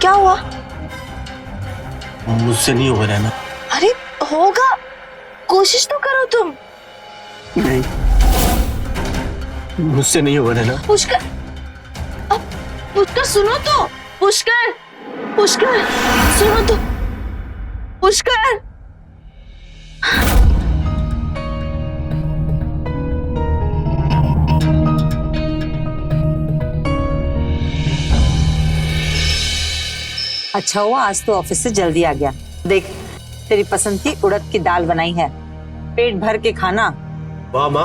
क्या हुआ? मुझसे नहीं होगा रहना। अरे होगा, कोशिश तो करो तुम। नहीं, मुझसे नहीं होगा रहना। पुष्कर, अब पुष्कर सुनो तो। पुष्कर, पुष्कर सुनो तो। पुष्कर, अच्छा हुआ आज तो ऑफिस से जल्दी आ गया। देख, तेरी पसंद की उड़द की दाल बनाई है, पेट भर के खाना। वाह माँ।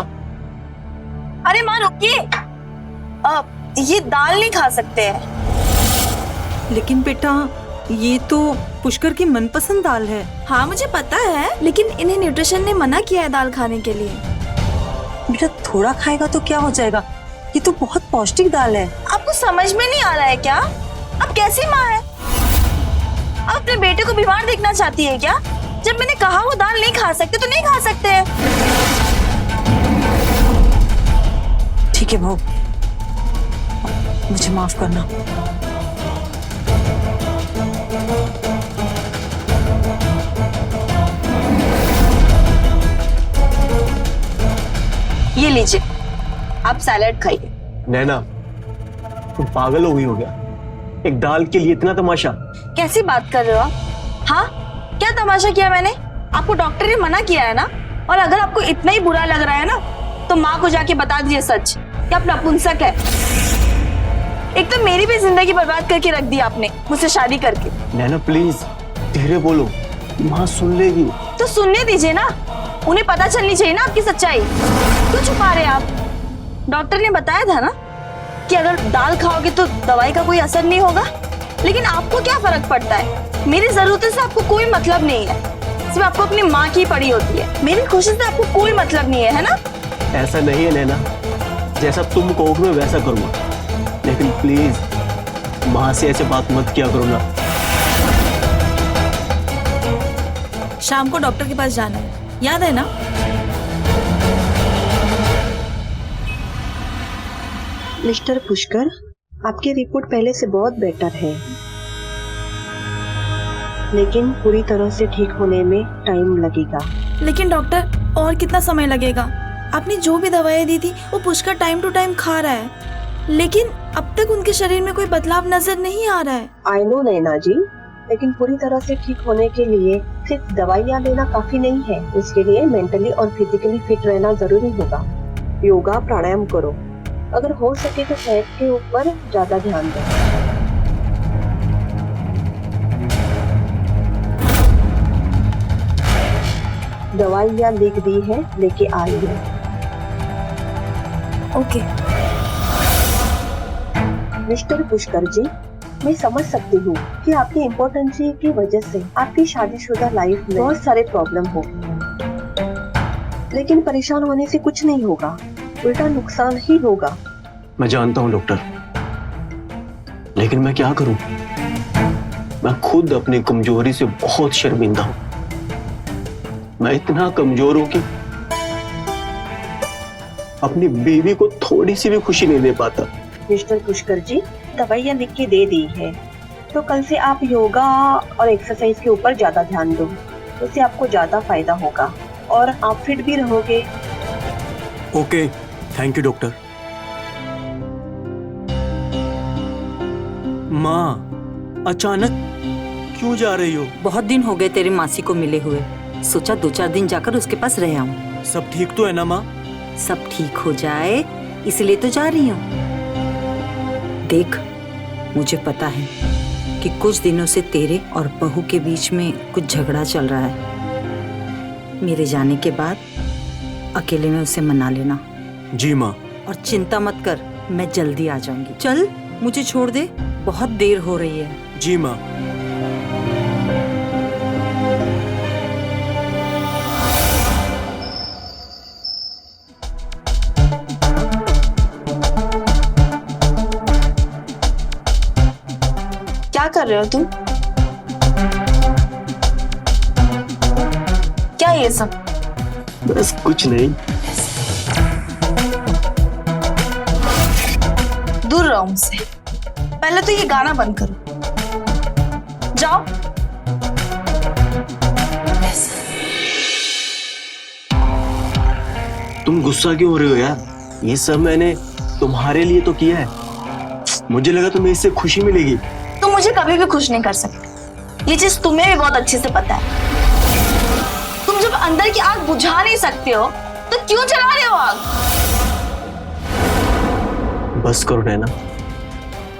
अरे माँ रुकिए, ये दाल नहीं खा सकते हैं। लेकिन बेटा, ये तो पुष्कर की मनपसंद दाल है। हाँ मुझे पता है, लेकिन इन्हें न्यूट्रिशन ने मना किया है दाल खाने के लिए। बेटा थोड़ा खाएगा तो क्या हो जाएगा, ये तो बहुत पौष्टिक दाल है। आपको समझ में नहीं आ रहा है क्या? अब कैसी माँ है? अब अपने बेटे को बीमार देखना चाहती है क्या? जब मैंने कहा वो दाल नहीं खा सकते तो नहीं खा सकते हैं। ठीक है बहू, मुझे माफ करना। ये लीजिए, आप सैलेड खाइए। नैना, तुम पागल हो गई हो क्या? एक दाल के लिए इतना तमाशा? कैसी बात कर रहे हो आप? हाँ, क्या तमाशा किया मैंने? आपको डॉक्टर ने मना किया है ना? और अगर आपको इतना ही बुरा लग रहा है ना, तो माँ को जाके बता दीजिए सच कि आप नपुंसक है। एक तो मेरी भी जिंदगी बर्बाद करके रख दी आपने मुझसे शादी करके। नैना प्लीज धीरे बोलो, माँ सुन लेगी। तो सुनने दीजिए ना, उन्हें पता चलनी चाहिए ना आपकी सच्चाई। क्यों छुपा रहे हैं आप? डॉक्टर ने बताया था ना कि अगर दाल खाओगे तो दवाई का कोई असर नहीं होगा। लेकिन आपको क्या फर्क पड़ता है? मेरी जरूरतों से आपको कोई मतलब नहीं है, सिर्फ आपको अपनी माँ की पड़ी होती है। मेरी खुशी से आपको कोई मतलब नहीं है ना? ऐसा नहीं है नैना, जैसा तुम कहोगे मैं वैसा करूंगा, लेकिन प्लीज माँ से ऐसे बात मत किया करो ना। शाम को डॉक्टर के पास जाना है, याद है ना? मिस्टर पुष्कर, आपकी रिपोर्ट पहले से बहुत बेटर है, लेकिन पूरी तरह से ठीक होने में टाइम लगेगा। लेकिन डॉक्टर, और कितना समय लगेगा? आपने जो भी दवाएं दी थी वो पुष्कर टाइम टू टाइम खा रहा है, लेकिन अब तक उनके शरीर में कोई बदलाव नजर नहीं आ रहा है। आई नो नैना जी, लेकिन पूरी तरह से ठीक होने के लिए सिर्फ दवाइयाँ लेना काफी नहीं है। उसके लिए मेंटली और फिजिकली फिट रहना जरूरी होगा। योगा प्राणायाम करो, अगर हो सके तो सेहत के ऊपर ज्यादा ध्यान दें। दवाइयाँ लिख दी है, लेके आइए। ओके। मिस्टर पुष्कर जी, मैं समझ सकती हूँ कि आपकी इम्पोर्टेंसी की वजह से आपकी शादीशुदा लाइफ में बहुत सारे प्रॉब्लम हो, लेकिन परेशान होने से कुछ नहीं होगा, उल्टा नुकसान ही होगा। मैं जानता हूँ डॉक्टर, लेकिन मैं क्या करूँ? मैं खुद अपनी कमजोरी से बहुत शर्मिंदा हूँ। मैं इतना कमजोर हूँ कि अपनी बीवी को थोड़ी सी भी खुशी नहीं दे पाता। मिस्टर पुष्कर जी, दवाइयाँ लिख के दे दी है, तो कल से आप योगा और एक्सरसाइज के ऊपर ज्यादा ध्यान दो, उससे आपको ज्यादा फायदा होगा और आप फिट भी रहोगे। Okay, thank you doctor. माँ, अचानक क्यों जा रही हो? बहुत दिन हो गए तेरे मासी को मिले हुए, सोचा 2-4 दिन जाकर उसके पास रह आऊं। सब ठीक तो है ना माँ? सब ठीक हो जाए इसलिए तो जा रही हूँ। देख, मुझे पता है कि कुछ दिनों से तेरे और बहू के बीच में कुछ झगड़ा चल रहा है। मेरे जाने के बाद अकेले में उसे मना लेना। जी माँ। और चिंता मत कर, मैं जल्दी आ जाऊंगी। चल, मुझे छोड़ दे, बहुत देर हो रही है। जी माँ। क्या कर रहे हो तुम? क्या ये सब? बस कुछ नहीं। दूर रहो मुझसे। पहले तो ये गाना बंद करो। जाओ। तुम गुस्सा क्यों हो रहे हो यार? ये सब मैंने तुम्हारे लिए तो किया है। मुझे लगा तुम्हें इससे खुशी मिलेगी। तुम मुझे कभी भी खुश नहीं कर सकते। ये चीज तुम्हें भी बहुत अच्छे से पता है। तुम जब अंदर की आग बुझा नहीं सकते हो तो क्यों चला रहे हो आग? बस करो नैना।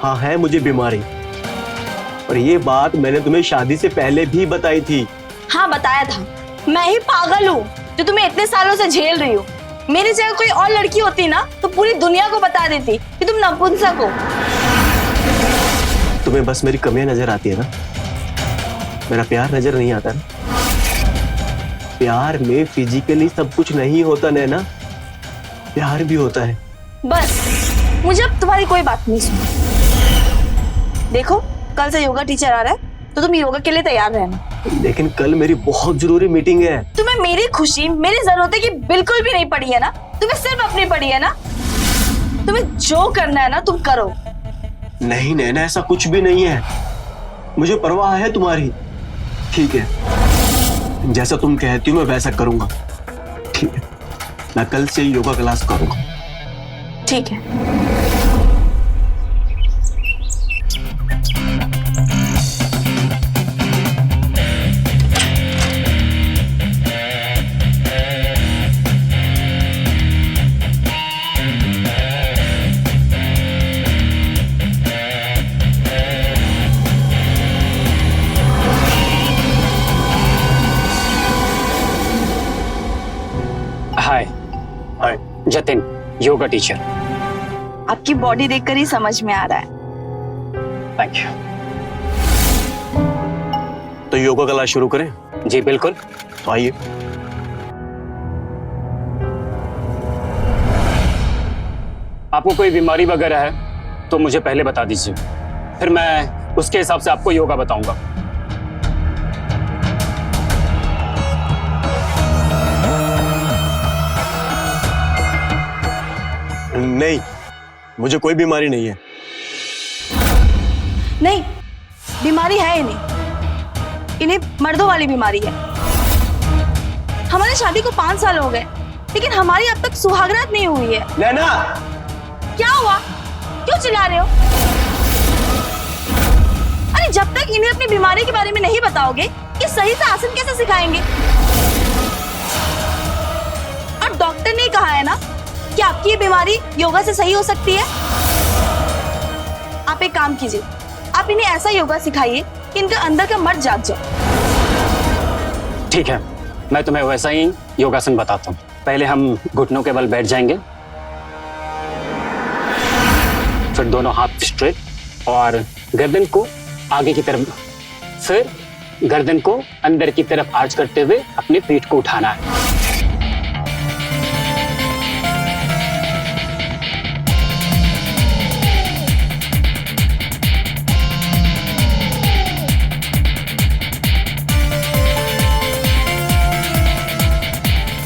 हाँ, है मुझे बीमारी, और ये बात मैंने तुम्हें शादी से पहले भी बताई थी। हाँ, बताया था। मैं ही पागल हूँ जो तुम्हें इतने सालों से झेल रही हूँ। मेरी जगह कोई और लड़की होती ना तो पूरी दुनिया को बता देती कि तुम नपुंसक हो। तुम्हें बस मेरी कमियां नजर आती है ना, मेरा प्यार नजर नहीं आता ना। प्यार में फिजिकली सब कुछ नहीं होता नैना, प्यार भी होता है। बस मुझे अब तुम्हारी कोई बात नहीं सुनी। देखो, कल से योगा टीचर आ रहा है तो तुम योगा के लिए तैयार रहना। लेकिन कल मेरी बहुत जरूरी मीटिंग है। तुम्हें मेरी खुशी, मेरी जरूरतें की बिल्कुल भी नहीं पड़ी है ना? तुम्हें सिर्फ अपनी पड़ी है ना? तुम्हें जो करना है ना तुम करो। नहीं नैना, ऐसा कुछ भी नहीं है। मुझे परवाह है तुम्हारी। ठीक है, जैसा तुम कहती हो मैं वैसा करूंगा। ठीक है, मैं कल से योगा क्लास करूंगा। ठीक है। हाय। हाय। जतिन, योगा टीचर। आपकी बॉडी देखकर ही समझ में आ रहा है। Thank you. तो योगा क्लास शुरू करें? जी बिल्कुल। तो आइए। आपको कोई बीमारी वगैरह है तो मुझे पहले बता दीजिए, फिर मैं उसके हिसाब से आपको योगा बताऊंगा। नहीं, मुझे कोई बीमारी नहीं है। नहीं, बीमारी है इन्हें मर्दों वाली बीमारी है। हमारी शादी को 5 साल हो गए लेकिन हमारी अब तक सुहागरात नहीं हुई है। नैना! क्या हुआ? क्यों चिल्ला रहे हो? अरे जब तक इन्हें अपनी बीमारी के बारे में नहीं बताओगे कि सही से आसन कैसे सिखाएंगे? और डॉक्टर ने कहा है ना कि आपकी ये बीमारी योगा से सही हो सकती है। आप एक काम कीजिए, आप इन्हें ऐसा योगा सिखाइए कि इनका अंदर का मर्द जाग जाए। ठीक है, मैं तुम्हें वैसा ही योगासन बताता हूँ। पहले हम घुटनों के बल बैठ जाएंगे, फिर दोनों हाथ स्ट्रेट और गर्दन को आगे की तरफ, फिर गर्दन को अंदर की तरफ आर्च करते हुए अपने पीठ को उठाना है।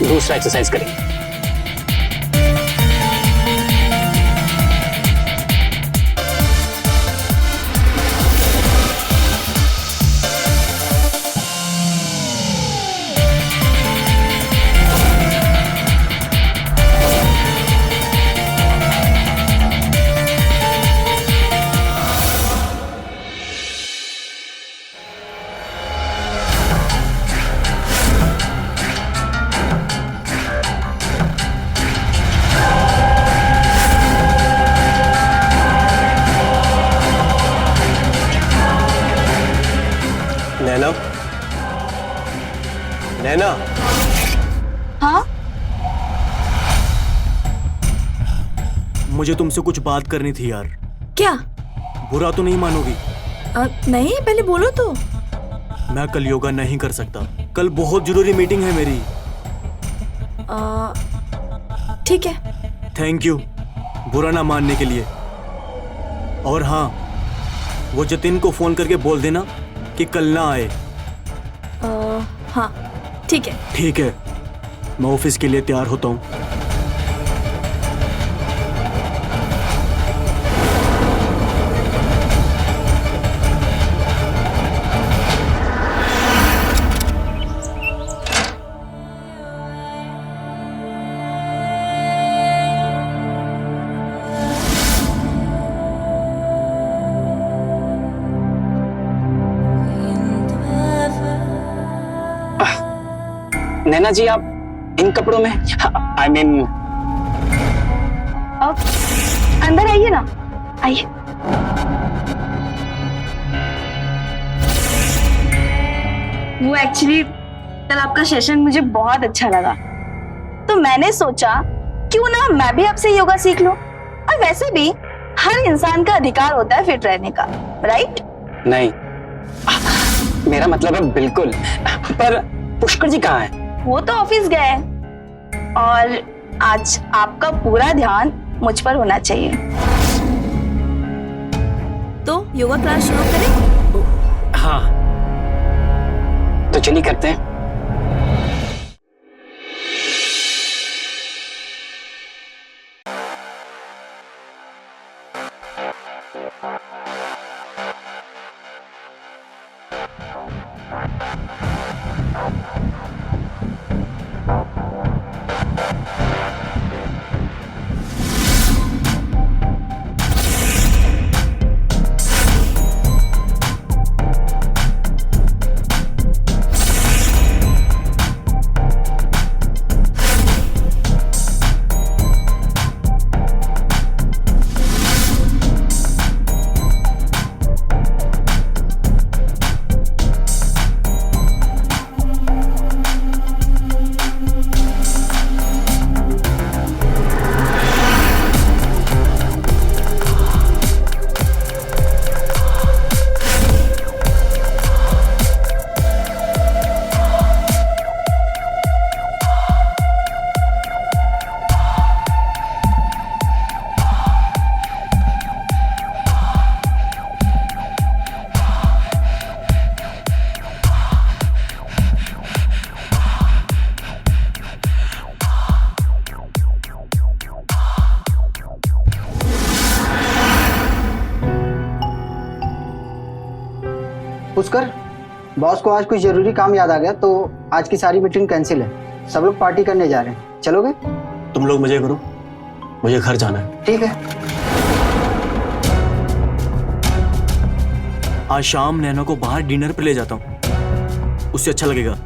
दूसरा एक्सरसाइज करेंगे। मुझे तुमसे कुछ बात करनी थी यार। क्या? बुरा तो नहीं मानोगी? नहीं, पहले बोलो तो। मैं कल योगा नहीं कर सकता। कल बहुत जरूरी मीटिंग है मेरी। ठीक है। थैंक यू बुरा ना मानने के लिए। और हाँ, वो जतिन को फोन करके बोल देना कि कल ना आए। हाँ ठीक है। ठीक है, मैं ऑफिस के लिए तैयार होता हूँ। नैना जी, आप इन कपड़ों में, I mean, अब अंदर आइए ना, आइए। वो एक्चुअली कल आपका सेशन मुझे बहुत अच्छा लगा, तो मैंने सोचा क्यों ना मैं भी आपसे योगा सीख लूं। और वैसे भी हर इंसान का अधिकार होता है फिट रहने का, राइट? नहीं, मेरा मतलब है बिल्कुल। पर पुष्कर जी कहाँ हैं? वो तो ऑफिस गए और आज आपका पूरा ध्यान मुझ पर होना चाहिए। तो योगा क्लास शुरू करें? हाँ, तो चलिए करते हैं। पुष्कर, बॉस को आज कुछ जरूरी काम याद आ गया तो आज की सारी मीटिंग कैंसिल है। सब लोग पार्टी करने जा रहे हैं, चलोगे? तुम लोग मजे करो, मुझे घर जाना है। ठीक है। आज शाम नैना को बाहर डिनर पे ले जाता हूँ, उससे अच्छा लगेगा।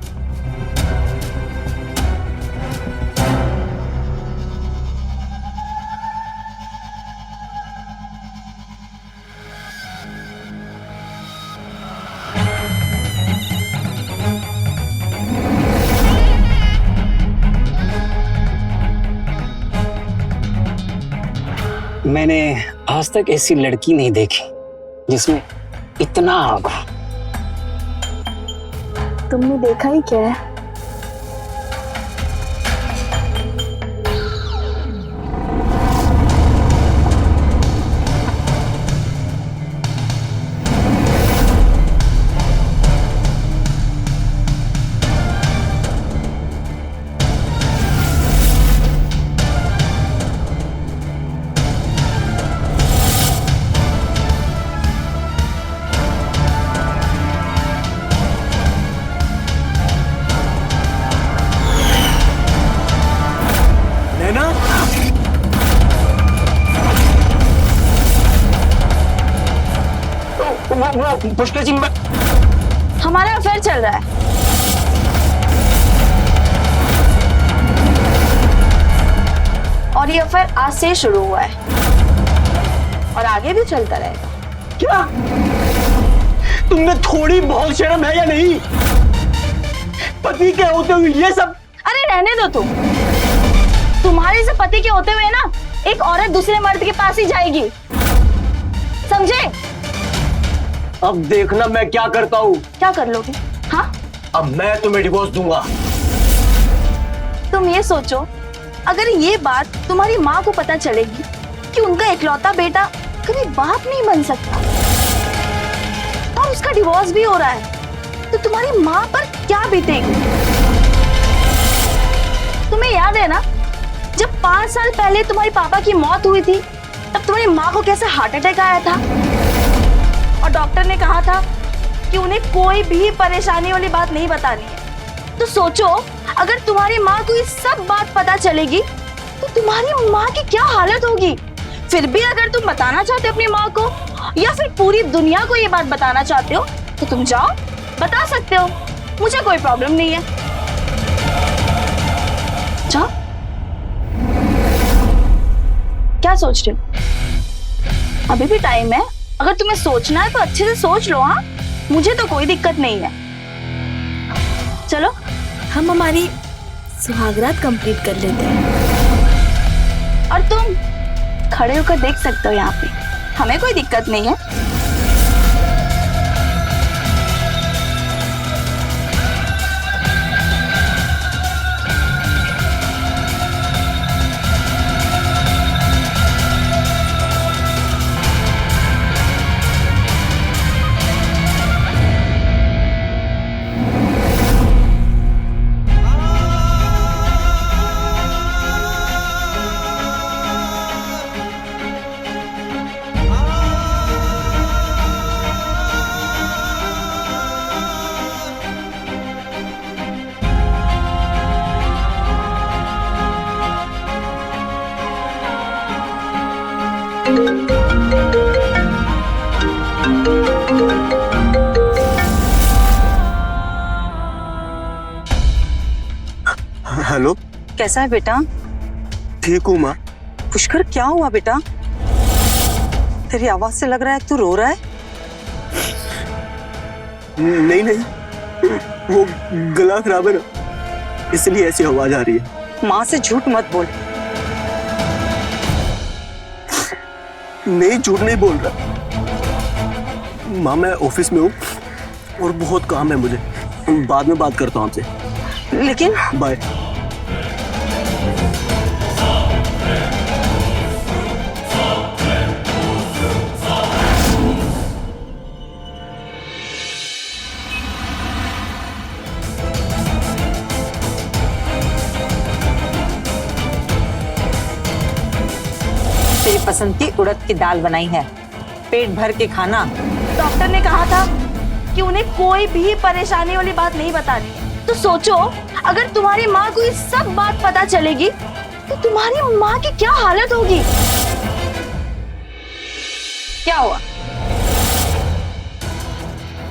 मैंने आज तक ऐसी लड़की नहीं देखी जिसमें इतना आग हो। तुमने देखा ही क्या है? वो पुष्कर जी, हमारा अफेयर चल रहा है। और ये अफेयर आज से शुरू हुआ है और आगे भी चलता रहेगा। क्या तुमने थोड़ी बहुत शर्म है या नहीं? पति के होते हुए ये सब? अरे रहने दो तुम। तुम्हारे से पति के होते हुए ना एक औरत दूसरे मर्द के पास ही जाएगी, समझे? अब देखना मैं क्या करता हूँ। क्या कर लोगे? हाँ, अब मैं तुम्हें डिवोर्स दूंगा। तुम ये सोचो, अगर ये बात तुम्हारी माँ को पता चलेगी कि उनका इकलौता बेटा कभी बाप नहीं बन सकता और उसका डिवोर्स भी हो रहा है, तो तुम्हारी माँ पर क्या बीतेगी? तुम्हें याद है ना, जब 5 साल पहले तुम्हारे पापा की मौत हुई थी, तब तुम्हारी माँ को कैसे हार्ट अटैक आया था और डॉक्टर ने कहा था कि उन्हें कोई भी परेशानी वाली बात नहीं बतानी है। तो सोचो, अगर तुम्हारी माँ को ये सब बात पता चलेगी तो तुम्हारी माँ की क्या हालत होगी। फिर भी अगर तुम बताना चाहते हो अपनी माँ को या फिर पूरी दुनिया को ये बात बताना चाहते हो तो तुम जाओ, बता सकते हो, मुझे कोई प्रॉब्लम नहीं है। जाओ। क्या सोच रहे हो? अभी भी टाइम है, अगर तुम्हें सोचना है तो अच्छे से सोच लो। हाँ, मुझे तो कोई दिक्कत नहीं है। चलो, हम हमारी सुहागरात कंप्लीट कर लेते हैं। और तुम खड़े होकर देख सकते हो यहाँ पे, हमें कोई दिक्कत नहीं है। हेलो, कैसा है बेटा? ठीक हूँ माँ। पुष्कर, क्या हुआ बेटा? तेरी आवाज से लग रहा है तू रो रहा है। नहीं नहीं, वो गला खराब है ना, इसलिए ऐसी आवाज आ रही है। माँ से झूठ मत बोल। नहीं, झूठ नहीं बोल रहा माँ, मैं ऑफिस में हूँ और बहुत काम है मुझे, बाद में बात करता हूँ आपसे। लेकिन बाय। तेरी पसंद की उड़द की दाल बनाई है, पेट भर के खाना। डॉक्टर ने कहा था कि उन्हें कोई भी परेशानी वाली बात नहीं बतानी है। तो सोचो, अगर तुम्हारी माँ को ये सब बात पता चलेगी तो तुम्हारी माँ की क्या हालत होगी। क्या हुआ?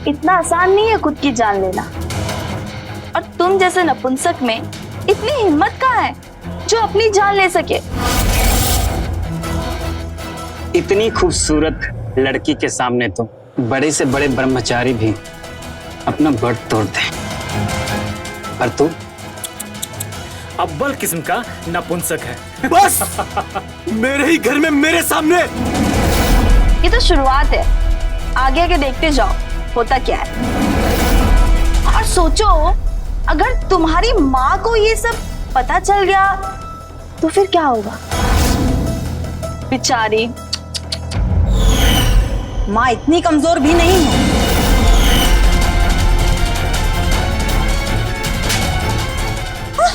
इतना आसान नहीं है खुद की जान लेना, और तुम जैसे नपुंसक में इतनी हिम्मत कहाँ है जो अपनी जान ले सके। इतनी खूबसूरत लड़की के सामने तो बड़े से बड़े ब्रह्मचारी भी अपना बट तोड़ते हैं, पर तू अव्वल किस्म का नपुंसक है। बस मेरे ही घर में मेरे सामने। ये तो शुरुआत है, आगे आगे देखते जाओ होता क्या है। और सोचो, अगर तुम्हारी माँ को ये सब पता चल गया तो फिर क्या होगा? बेचारी माँ इतनी कमजोर भी नहीं है।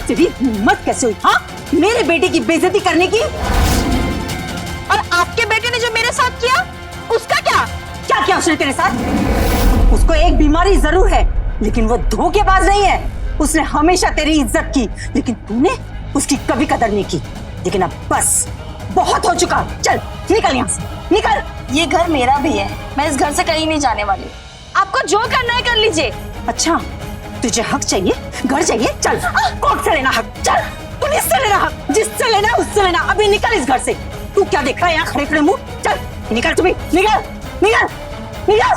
तेरी हिम्मत कैसे हुई, हाँ, मेरे बेटे की बेइज्जती करने की? और आपके बेटे ने जो मेरे साथ किया उसका क्या? क्या किया उसने तेरे साथ? उसको एक बीमारी जरूर है, लेकिन वो धोखेबाज नहीं है। उसने हमेशा तेरी इज्जत की, लेकिन तूने उसकी कभी कदर नहीं की। लेकिन अब बस बहुत हो चुका, चल निकल यहाँ से, निकल। ये घर मेरा भी है, मैं इस घर से कहीं नहीं जाने वाली। आपको जो करना है कर लीजिए। अच्छा, तुझे हक चाहिए, घर चाहिए, चल कोर्ट से लेना हक, चल पुलिस से लेना हक, जिससे लेना उससे लेना। अभी निकल इस घर से। तू क्या देख रहा है यहाँ खड़े खड़े मुंह? चल निकल, तू भी निकल, निकल, निकल।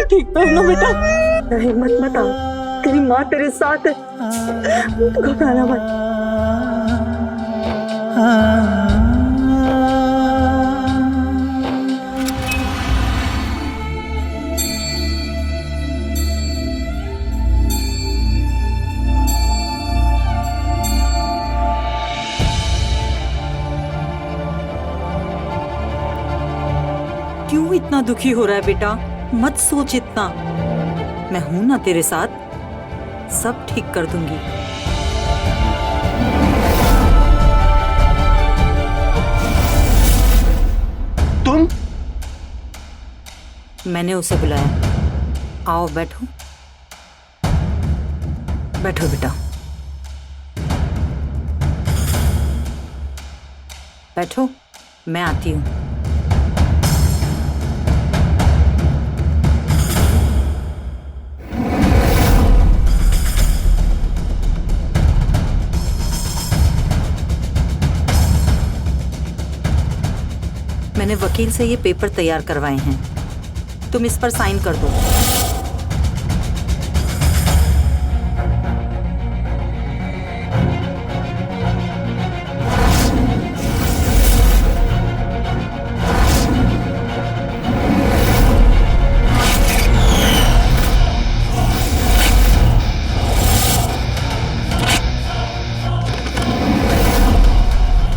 ठीक तो है ना बेटा? हिम्मत मत आओ, तेरी माँ तेरे साथ है, तू घबराना मत। क्यों इतना दुखी हो रहा है बेटा? मत सोच इतना, मैं हूं ना तेरे साथ, सब ठीक कर दूंगी। तुम? मैंने उसे बुलाया। आओ बैठो, बैठो बेटा, बैठो, मैं आती हूँ। मैंने वकील से ये पेपर तैयार करवाए हैं, तुम इस पर साइन कर दो।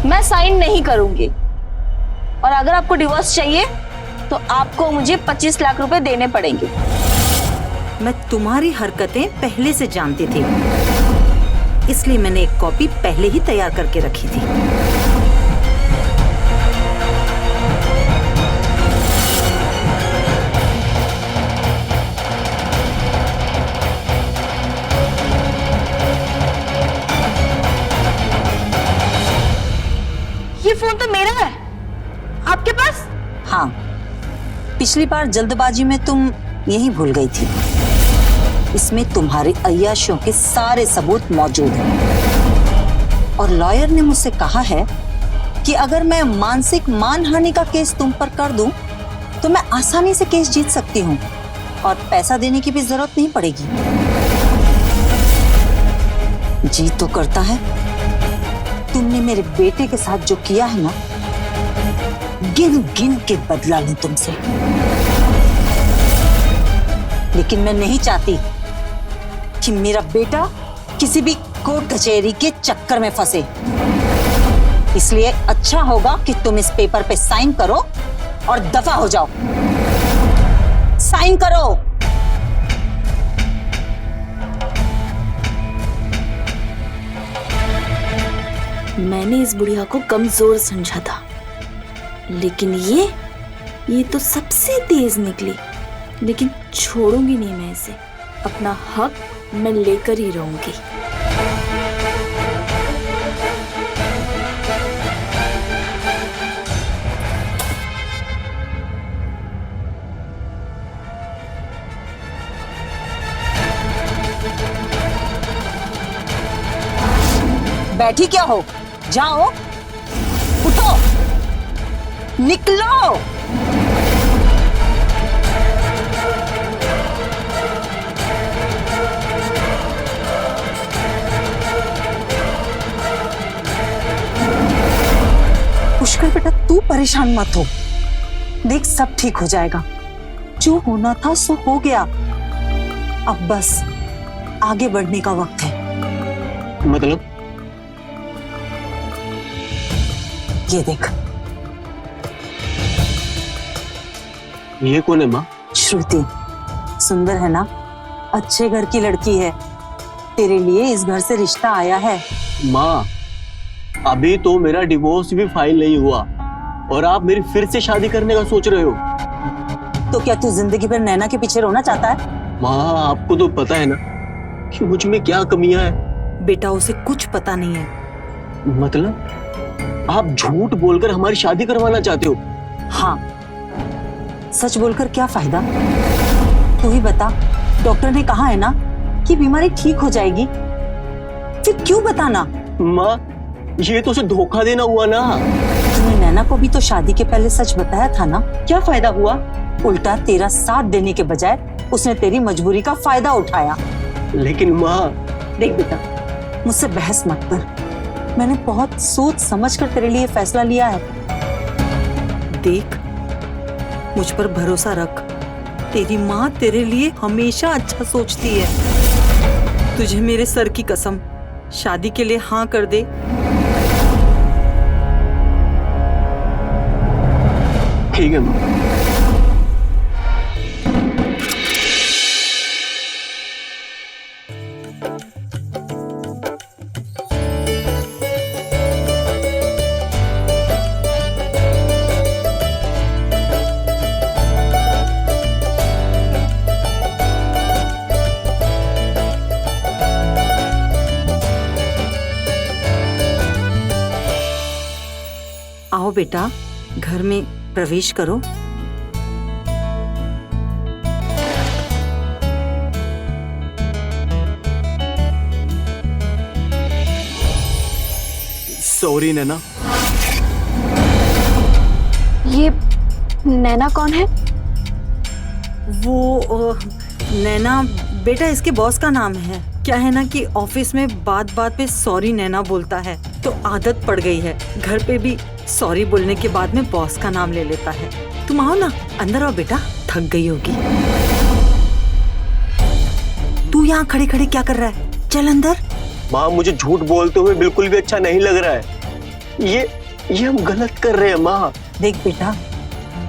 मैं साइन नहीं करूंगी, और अगर आपको डिवोर्स चाहिए तो आपको मुझे 25 लाख रुपए देने पड़ेंगे। मैं तुम्हारी हरकतें पहले से जानती थी, इसलिए मैंने एक कॉपी पहले ही तैयार करके रखी थी। ये फोन तो मेरा है, आपके पास? हाँ, पिछली बार जल्दबाजी में तुम यही भूल गई थी। इसमें तुम्हारे अय्याशियों के सारे सबूत मौजूद हैं। और लॉयर ने मुझसे कहा है कि अगर मैं मानसिक मानहानि का केस तुम पर कर दूं, तो मैं आसानी से केस जीत सकती हूँ और पैसा देने की भी जरूरत नहीं पड़ेगी। जी तो करता है तुमने मेरे बेटे के साथ जो किया है ना, गिन गिन के बदला लूं तुमसे। लेकिन मैं नहीं चाहती कि मेरा बेटा किसी भी कोर्ट कचहरी के चक्कर में फंसे। इसलिए अच्छा होगा कि तुम इस पेपर पे साइन करो और दफा हो जाओ। साइन करो। मैंने इस बुढ़िया को कमजोर समझा था, लेकिन ये तो सबसे तेज निकली। लेकिन छोड़ूंगी नहीं मैं इसे, अपना हक मैं लेकर ही रहूंगी। बैठी क्या हो? जाओ, उठो, निकलो। पुष्कर बेटा, तू परेशान मत हो, देख सब ठीक हो जाएगा। जो होना था सो हो गया, अब बस आगे बढ़ने का वक्त है। मतलब? ये देख, ये कौन है माँ? श्रुति, सुंदर है ना? अच्छे घर की लड़की है, तेरे लिए इस घर से रिश्ता आया है। माँ, अभी तो मेरा डिवोर्स भी फाइल नहीं हुआ और आप मेरी फिर से शादी करने का सोच रहे हो। तो क्या तू जिंदगी भर नैना के पीछे रोना चाहता है? माँ, आपको तो पता है ना कि मुझ में क्या कमियां हैं। बेटा, उसे कुछ पता नहीं है। मतलब आप झूठ बोलकर हमारी शादी करवाना चाहते हो? हाँ, सच बोलकर क्या फायदा? तू ही बता, डॉक्टर ने कहा है ना कि बीमारी ठीक हो जाएगी, फिर क्यों बताना? माँ, ये तो उसे धोखा देना हुआ ना। तूने नैना को भी तो शादी के पहले सच बताया था ना, क्या फायदा हुआ? उल्टा तेरा साथ देने के बजाय उसने तेरी मजबूरी का फायदा उठाया। लेकिन माँ, देख बेटा, मुझसे बहस मत कर। मैंने बहुत सोच समझ कर तेरे लिए फैसला लिया है। देख, मुझ पर भरोसा रख। तेरी माँ तेरे लिए हमेशा अच्छा सोचती है। तुझे मेरे सर की कसम, शादी के लिए हाँ कर दे। ठीक है माँ। आओ बेटा, घर में प्रवेश करो। सॉरी नैना। ये नैना कौन है? वो नैना बेटा इसके बॉस का नाम है। क्या है ना कि ऑफिस में बात बात पे सॉरी नैना बोलता है, तो आदत पड़ गई है। घर पे भी सॉरी बोलने के बाद में बॉस का नाम ले लेता है। तुम आओ ना, अंदर आओ बेटा, थक गई होगी। तू यहाँ खड़े खड़े क्या कर रहा है? चल अंदर। माँ, मुझे झूठ बोलते हुए बिल्कुल भी अच्छा नहीं लग रहा है। ये हम गलत कर रहे हैं माँ। देख बेटा,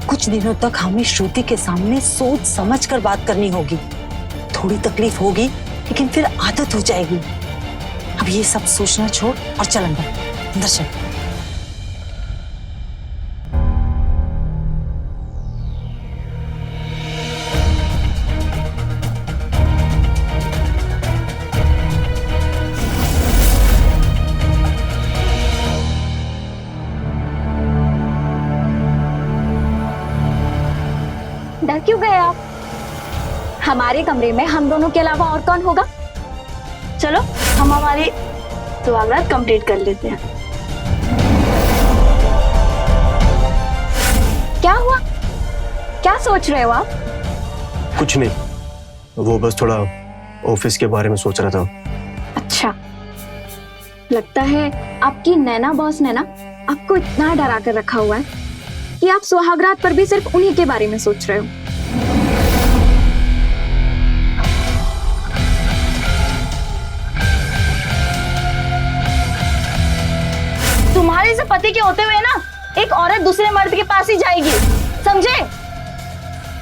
कुछ दिनों तक हमें श्रुति के सामने सोच समझ कर बात करनी होगी। थोड़ी तकलीफ होगी, लेकिन फिर आदत हो जाएगी। अब ये सब सोचना छोड़ और चल अंदर चल। डर क्यों गए आप? हमारे कमरे में हम दोनों के अलावा और कौन होगा? चलो हम हमारी स्वागत कंप्लीट कर लेते हैं। क्या हुआ? क्या सोच रहे हो आप? कुछ नहीं, वो बस थोड़ा ऑफिस के बारे में सोच रहा था। अच्छा, लगता है आपकी नैना बॉस ने ना आपको इतना डरा कर रखा हुआ है कि आप सुहागरात पर भी सिर्फ उन्हीं के बारे में सोच रहे हो। तुम्हारे से पति के होते हुए ना एक औरत दूसरे मर्द के पास ही जाएगी, समझे?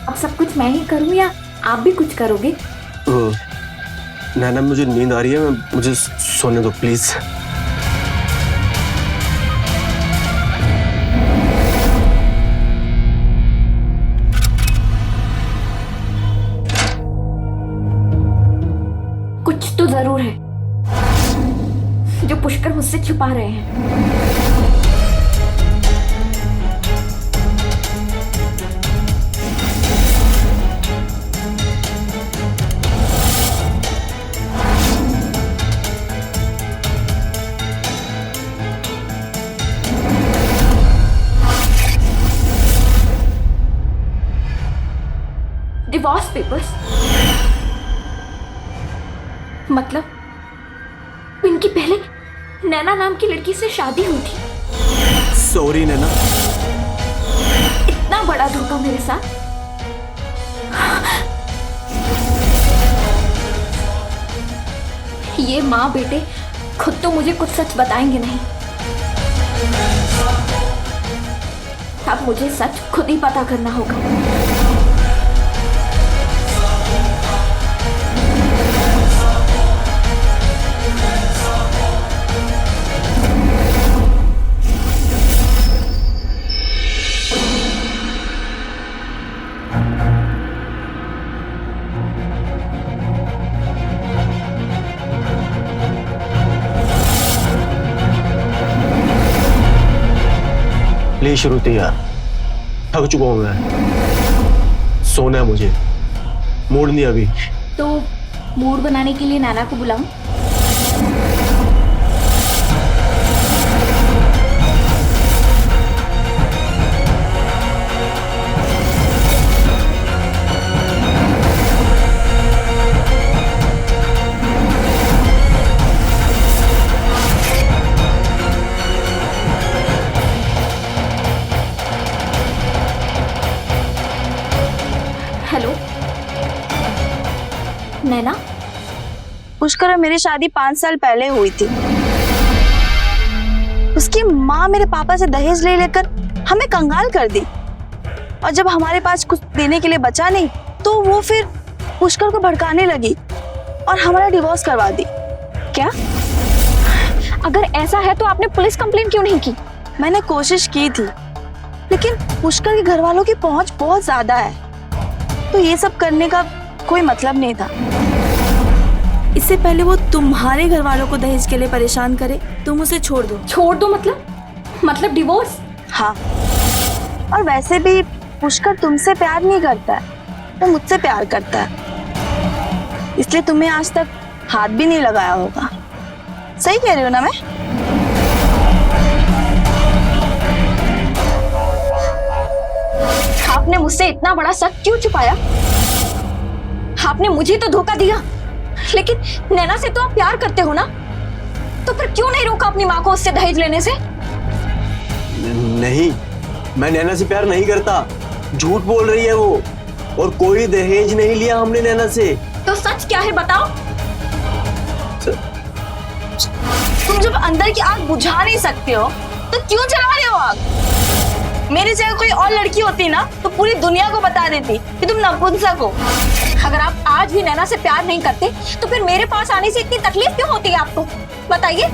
अब सब कुछ मैं ही करूं या आप भी कुछ करोगे? नैना, मुझे नींद आ रही है, मुझे सोने दो प्लीज। कुछ तो जरूर है जो पुष्कर मुझसे छुपा रहे हैं। डिवोर्स पेपर्स, मतलब इनकी पहले नैना नाम की लड़की से शादी हुई थी। सॉरी नैना। इतना बड़ा धोखा मेरे साथ। ये माँ बेटे खुद तो मुझे कुछ सच बताएंगे नहीं। अब मुझे सच खुद ही पता करना होगा। प्लीज श्रुति यार, थक चुका हूं मैं, सोना है मुझे, मूड नहीं अभी। तो मूड बनाने के लिए नैना को बुलाऊं? नैना? पुष्कर और मेरी शादी 5 साल पहले हुई थी। उसकी माँ मेरे पापा से दहेज ले लेकर हमें कंगाल कर दी, और जब हमारे पास कुछ देने के लिए बचा नहीं तो वो फिर पुष्कर को भड़काने लगी और हमारा डिवोर्स करवा दी। क्या? अगर ऐसा है तो आपने पुलिस कंप्लेंट क्यों नहीं की? मैंने कोशिश की थी, लेकिन पुष्कर के घर वालों की पहुंच बहुत ज्यादा है, तो ये सब करने का कोई मतलब नहीं था। इससे पहले वो तुम्हारे घर वालों को दहेज के लिए परेशान करे, तुम उसे छोड़ दो। छोड़ दो मतलब डिवोर्स? हाँ, और वैसे भी पुष्कर तुमसे प्यार नहीं करता है, वो मुझसे प्यार करता है, इसलिए तुम्हें आज तक हाथ भी नहीं लगाया होगा। सही कह रही हो ना मैं? आपने मुझसे इतना बड़ा शक क्यों छुपाया? आपने मुझे तो धोखा दिया, लेकिन नैना से तो आप प्यार करते हो ना, तो फिर क्यों नहीं रोका अपनी माँ को उससे दहेज लेने से? नहीं, मैं नैना से प्यार नहीं करता, झूठ बोल रही है वो, और कोई दहेज नहीं लिया हमने नैना से। तो सच क्या है बताओ? तुम जब अंदर की आग बुझा नहीं सकते हो तो क्यों जला रहे हो आग? मेरी जगह कोई और लड़की होती ना तो पूरी दुनिया को बता देती कि तुम नपुंसक हो। अगर आप आज भी नैना से प्यार नहीं करते तो फिर मेरे पास आने से इतनी तकलीफ क्यों होती है आपको? बताइए।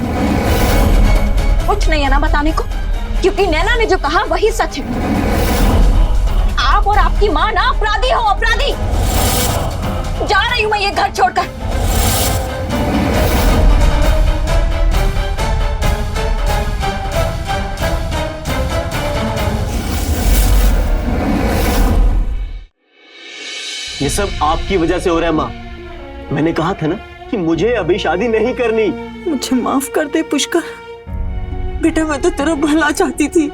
कुछ नहीं है ना बताने को, क्योंकि नैना ने जो कहा वही सच है। आप और आपकी माँ ना अपराधी हो, अपराधी। जा रही हूँ मैं ये घर छोड़कर। ये सब आपकी वजह से हो रहा है माँ। मैंने कहा था ना कि मुझे अभी शादी नहीं करनी। मुझे माफ कर दे पुष्कर। बेटा मैं तो तेरा भला चाहती थी,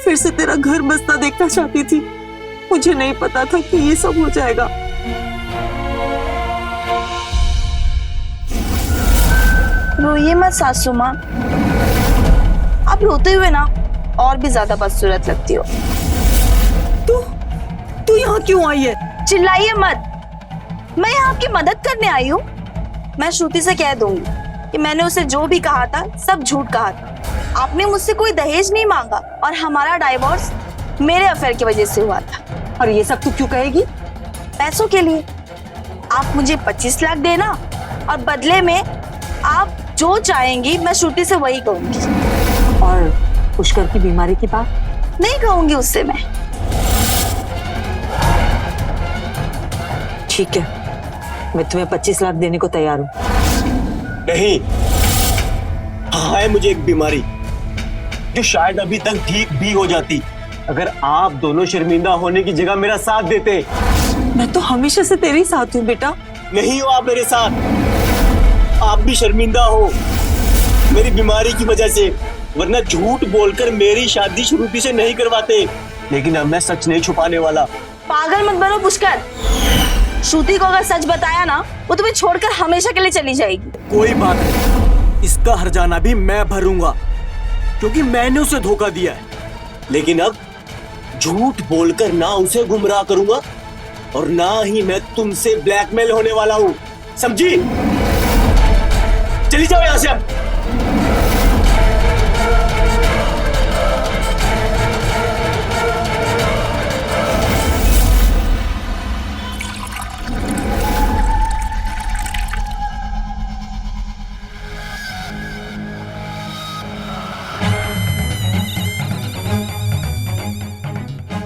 फिर से तेरा घर बसता देखना चाहती थी। मुझे नहीं पता था कि ये सब हो जाएगा। रोइए मत सासू माँ, आप रोते हुए ना और भी ज्यादा बदसूरत लगती हो। तू यहाँ क्यों आई है? चिल्लाइए मत, मैं यहाँ आपकी मदद करने आई हूँ। मैं श्रुति से कह दूंगी कि मैंने उसे जो भी कहा था सब झूठ कहा था। आपने मुझसे कोई दहेज नहीं मांगा और हमारा डाइवोर्स मेरे अफेयर की वजह से हुआ था। और ये सब तू क्यों कहेगी? पैसों के लिए। आप मुझे 25 लाख देना और बदले में आप जो चाहेंगी मैं श्रुति से वही कहूंगी। और पुष्कर की बीमारी की बात नहीं कहूंगी उससे मैं। ठीक है, मैं तुम्हें 25 लाख देने को तैयार हूँ। नहीं, हाँ है मुझे एक बीमारी जो शायद अभी तक ठीक भी हो जाती अगर आप दोनों शर्मिंदा होने की जगह मेरा साथ देते। मैं तो हमेशा से तेरे साथ हूँ बेटा। नहीं हो आप मेरे साथ, आप भी शर्मिंदा हो मेरी बीमारी की वजह से, वरना झूठ बोलकर मेरी शादी श्रुति से नहीं करवाते। लेकिन अब मैं सच नहीं छुपाने वाला। पागल मत बनो पुष्कर, श्रुति को अगर सच बताया ना वो तुम्हें छोड़कर हमेशा के लिए चली जाएगी। कोई बात नहीं, इसका हर्जाना भी मैं भरूंगा, क्योंकि मैंने उसे धोखा दिया है। लेकिन अब झूठ बोलकर ना उसे गुमराह करूंगा और ना ही मैं तुमसे ब्लैकमेल होने वाला हूं, समझी? चली जाओ यहां से अब।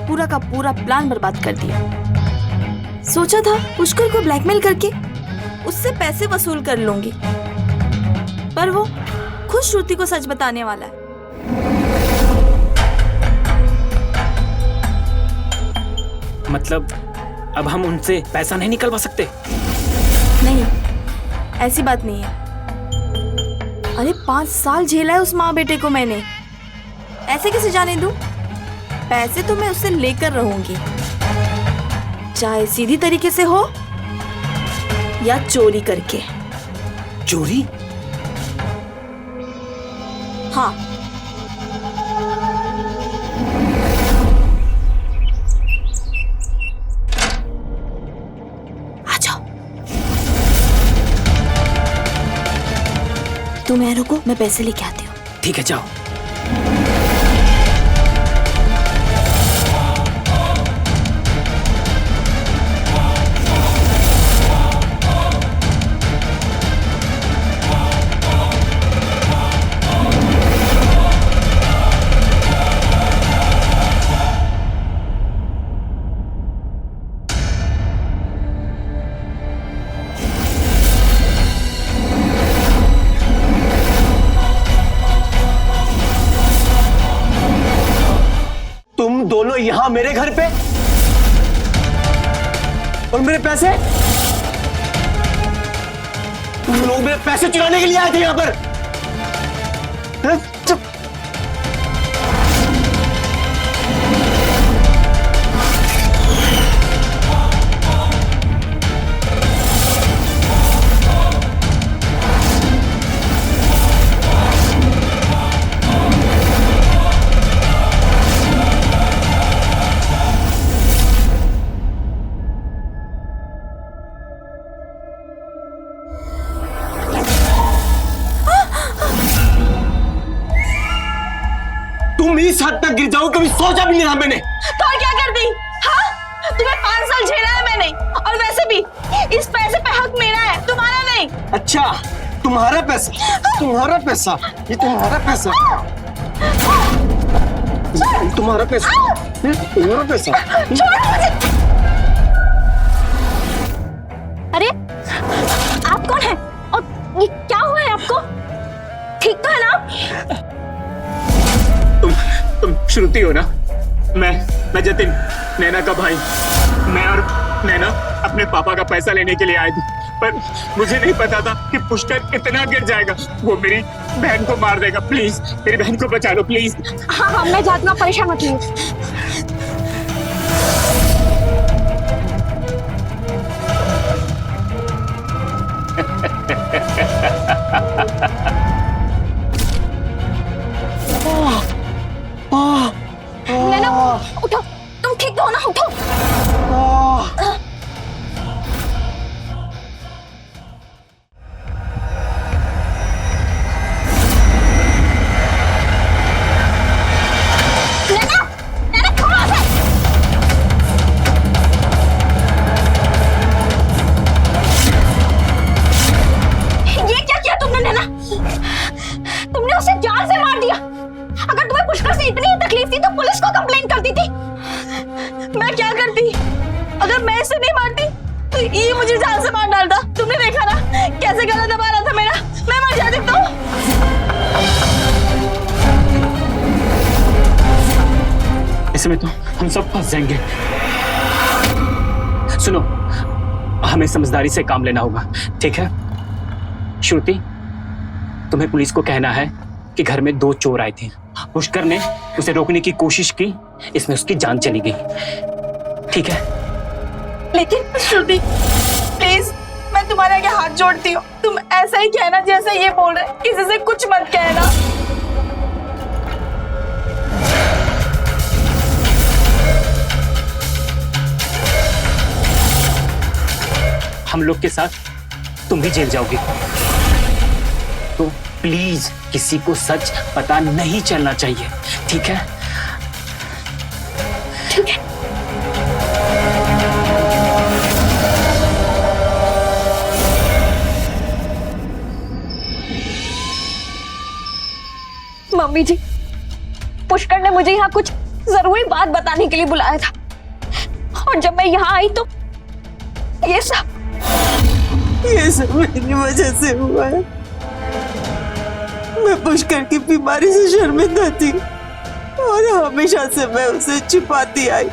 पूरा का पूरा प्लान बर्बाद कर दिया। सोचा था पुष्कर को ब्लैकमेल करके उससे पैसे वसूल कर लूंगी, पर वो खुद श्रुति को सच बताने वाला है। मतलब अब हम उनसे पैसा नहीं निकलवा सकते? नहीं, ऐसी बात नहीं है। अरे 5 साल झेला है उस माँ बेटे को मैंने, ऐसे कैसे जाने दूं? पैसे तो मैं उससे लेकर रहूंगी, चाहे सीधी तरीके से हो या चोरी करके। चोरी? हाँ, आ जाओ। तुम यहाँ रुको, मैं पैसे लेके आती हूँ। ठीक है जाओ। तुम दोनों यहां मेरे घर पे और मेरे पैसे, तुम लोग मेरे पैसे चुराने के लिए आए थे यहां पर। हैं? चुप। तुम इस हद तक गिर जाओ कभी सोचा भी नहीं था मैंने। तो और क्या कर दी? हाँ, तुम्हें 5 साल झेला है मैंने, और वैसे भी इस पैसे पे हक मेरा है, तुम्हारा नहीं। अच्छा, तुम्हारा पैसा, तुम्हारा पैसा, ये तुम्हारा पैसा, तुम्हारा पैसा, तुम्हारा पैसा। छोड़ो मुझे। अरे आप कौन हैं? और ये क्या हुआ है आपको? ठीक तो है ना? तुम श्रुति हो ना? मैं जतिन, नैना का भाई। मैं और नैना अपने पापा का पैसा लेने के लिए आए थे, पर मुझे नहीं पता था कि पुष्कर इतना गिर जाएगा। वो मेरी बहन को मार देगा। प्लीज मेरी बहन को बचा लो प्लीज। हाँ हाँ, मैं जाती हूँ, परेशान मत होइए। नैना, उठो, तुम ठीक तो हो ना? उठो। नैना, नैना छोड़ो उसे। ये क्या किया तुमने नैना? तुमने उसे जान से मार दिया। अगर तुम्हें पुष्कर से इतनी ही तकलीफ थी तो पुलिस को कंप्लेंट कर दी थी। मैं क्या करती? अगर मैं इसे नहीं मारती तो ये मुझे जान से मार डालता। तुमने देखा ना कैसे गला दबा रहा था मेरा। मैं मर जाती तो। इसमें तो हम सब फंस जाएंगे। सुनो, हमें समझदारी से काम लेना होगा, ठीक है? श्रुति, तुम्हें पुलिस को कहना है कि घर में 2 चोर आए थे। पुष्कर ने उसे रोकने की कोशिश की, इसमें उसकी जान चली गई, ठीक है? लेकिन श्रुति प्लीज, मैं तुम्हारे आगे हाथ जोड़ती हूँ, तुम ऐसा ही कहना जैसा ये बोल रहे। किसी से कुछ मत कहना। हम लोग के साथ तुम भी जेल जाओगे, तो प्लीज किसी को सच पता नहीं चलना चाहिए, ठीक है? ठीक है। मम्मी जी, पुष्कर ने मुझे यहाँ कुछ जरूरी बात बताने के लिए बुलाया था, और जब मैं यहाँ आई तो ये सब मेरी वजह से हुआ है। मैं पुष्कर की बीमारी से शर्मिंदा थी और हमेशा से मैं उसे छिपाती आई।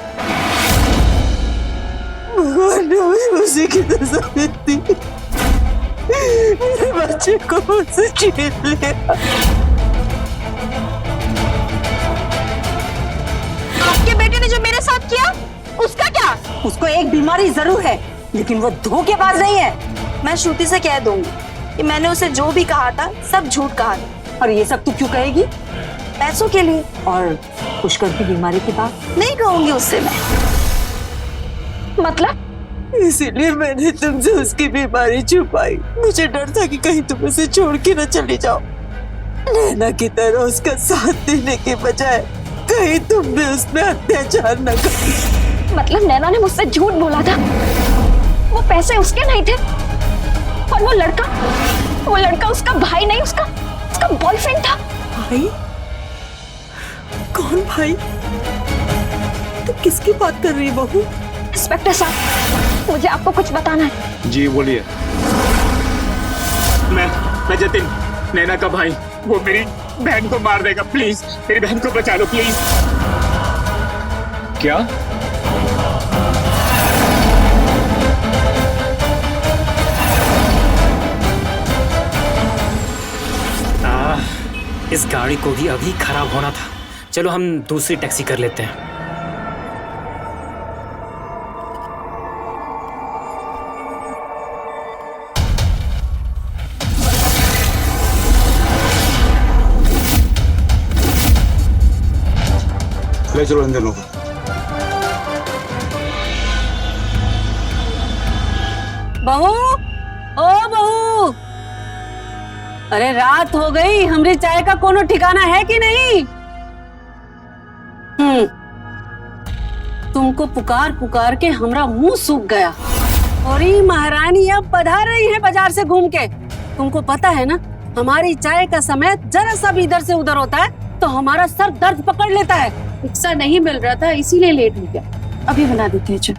भगवान ने मुझे उसी की तसल्ली दी। मेरे बच्चे को मुझसे छीन लिया। आपके बेटे ने जो मेरे साथ किया उसका क्या? उसको एक बीमारी जरूर है, लेकिन वो धोखेबाज नहीं है। मैं श्रुति से कह दूंगी कि मैंने उसे जो भी कहा था सब झूठ कहा था। और ये सब तू क्यों कहेगी? पैसों के लिए। और पुष्कर की बीमारी की बात नहीं कहूंगी उससे मैं। मतलब? इसीलिए मैंने तुमसे उसकी बीमारी छुपाई। मुझे डर था कि कहीं तुम उसे छोड़ के न चली जाओ। नैना की तरह उसका साथ देने के बजाय कहीं तुम भी उसमें अत्याचार न कर। मतलब नैना ने मुझसे झूठ बोला था? वो पैसे उसके नहीं थे और वो लड़का उसका भाई नहीं, उसका बॉयफ्रेंड था। भाई? कौन भाई? तू किसकी बात कर रही है बहू? इंस्पेक्टर साहब, मुझे आपको कुछ बताना है। जी बोलिए। मैं जतिन, नैना का भाई। वो मेरी बहन को मार देगा, प्लीज मेरी बहन को बचा लो प्लीज। क्या? इस गाड़ी को भी अभी खराब होना था। चलो हम दूसरी टैक्सी कर लेते हैं। ले चलो इन दोनों को। बहू, ओ बहू, अरे रात हो गई, हमरी चाय का कोनो ठिकाना है कि नहीं? तुमको पुकार पुकार के हमरा मुंह सूख गया और ये महारानी अब पधार रही है बाजार से घूम के। तुमको पता है ना, हमारी चाय का समय जरा सा भी इधर से उधर होता है तो हमारा सर दर्द पकड़ लेता है। रिक्शा नहीं मिल रहा था इसीलिए लेट हो गया, अभी बना देते हैं चाय।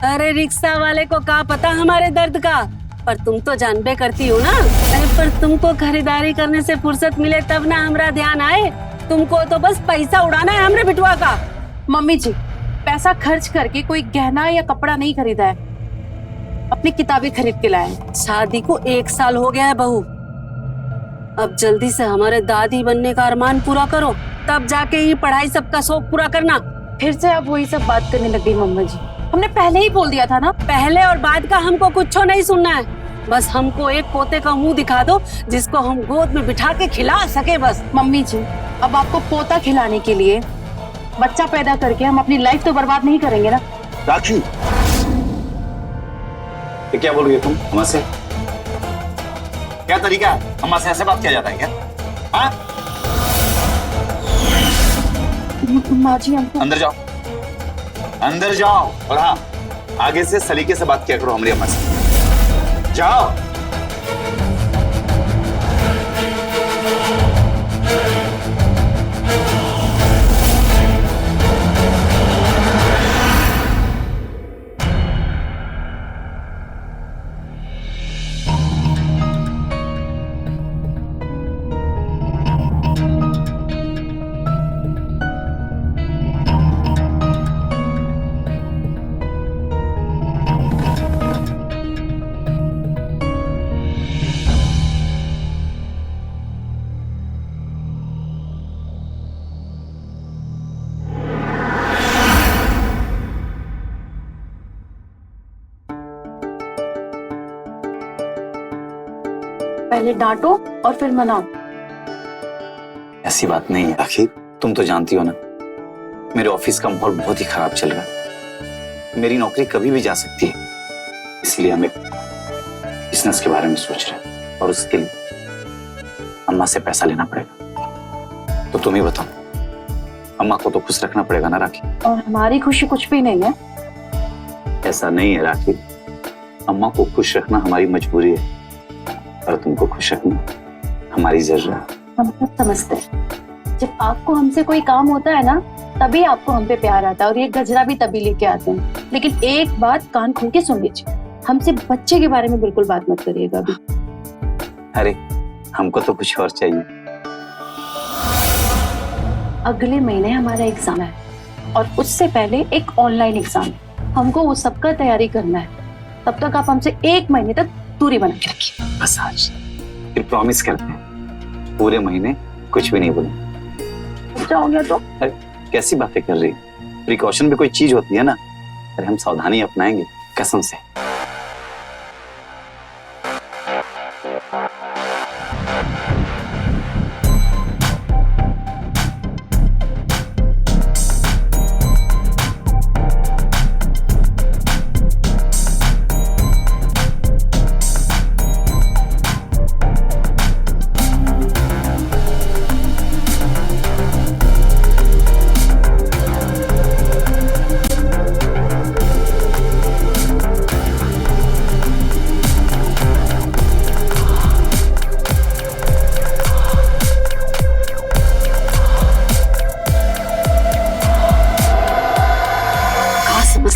अरे रिक्शा वाले को क्या पता हमारे दर्द का, पर तुम तो जानबे करती हो ना। अरे पर तुमको खरीदारी करने से फुर्सत मिले तब ना हमरा ध्यान आए। तुमको तो बस पैसा उड़ाना है हमरे बिटवा का। मम्मी जी, पैसा खर्च करके कोई गहना या कपड़ा नहीं खरीदा है, अपनी किताबें खरीद के लाए हैं। शादी को 1 साल हो गया है बहू, अब जल्दी से हमारे दादी बनने का अरमान पूरा करो, तब जाके ये पढ़ाई सबका शौक पूरा करना। फिर से आप वही सब बात करने लग गई मम्मा जी, हमने पहले ही बोल दिया था ना। पहले और बाद का हमको कुछ नहीं सुनना है, बस हमको एक पोते का मुंह दिखा दो जिसको हम गोद में बिठा के खिला सके बस। मम्मी जी, अब आपको पोता खिलाने के लिए बच्चा पैदा करके हम अपनी लाइफ तो बर्बाद नहीं करेंगे ना। साक्षी, ये क्या बोल रही है तुम अम्मा से? क्या तरीका है अम्मा से ऐसे बात किया जाता है क्या? हाँ? माँ जी, हमको अंदर जाओ, अंदर जाओ, और हाँ, आगे से सलीके से बात किया करो हमारी अम्मा से। जाओ। पहले डांटो और फिर मनाओ। ऐसी बात नहीं है आखिर, तुम तो जानती हो ना, मेरे ऑफिस का माहौल बहुत ही खराब चल रहा है। मेरी नौकरी कभी भी जा सकती है, इसलिए हमें बिजनेस के बारे में सोच रहे हैं और उसके लिए अम्मा से पैसा लेना पड़ेगा। तो तुम ही बताओ, अम्मा को तो खुश रखना पड़ेगा ना राखी? और हमारी खुशी कुछ भी नहीं है। ऐसा नहीं है राखी, अम्मा को खुश रखना हमारी मजबूरी है और तुमको खुश रखना हमारी जरूरत है। हम सब समझते हैं, जब आपको हमसे कोई काम होता है ना, तभी आपको हम पे प्यार आता है और ये गजरा भी तभी लेके आते हैं। लेकिन एक बात कान खोल के सुन लीजिए, हमसे बच्चे के बारे में बिल्कुल बात मत करिएगा अभी। अरे हमको तो कुछ और चाहिए। अगले महीने हमारा एग्जाम है और उससे पहले एक ऑनलाइन एग्जाम है, हमको वो सबका तैयारी करना है। तब तक आप हमसे 1 महीने तक दूरी बना के रखिए। बस आज फिर प्रॉमिस करते हैं, पूरे महीने कुछ भी नहीं बोलेंगे। अच्छा हो गया तो? अरे कैसी बातें कर रही है? प्रिकॉशन भी कोई चीज होती है ना। अरे हम सावधानी अपनाएंगे कसम से।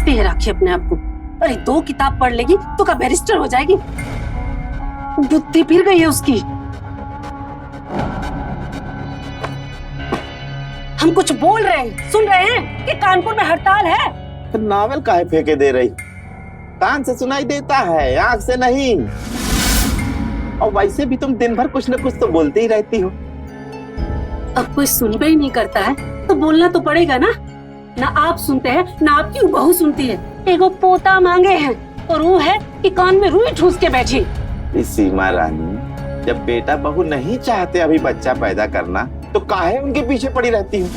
समझती है राखी अपने आप को? अरे 2 किताब पढ़ लेगी तो क्या बैरिस्टर हो जाएगी? बुद्धि फिर गई है उसकी। हम कुछ बोल रहे हैं, सुन रहे हैं कि कानपुर में हड़ताल है। तो नावल काहे फेंके दे रही? कान से सुनाई देता है, आंख से नहीं। और वैसे भी तुम दिन भर कुछ न कुछ तो बोलती ही रहती हो। अब कोई सुनबे ही नहीं करता है तो बोलना तो पड़ेगा ना। ना आप सुनते हैं ना आपकी बहू सुनती है। एगो पोता मांगे हैं और वो है कि कान में रुई ठूस के बैठी। सीमा रानी, जब बेटा बहू नहीं चाहते अभी बच्चा पैदा करना तो काहे उनके पीछे पड़ी रहती हो?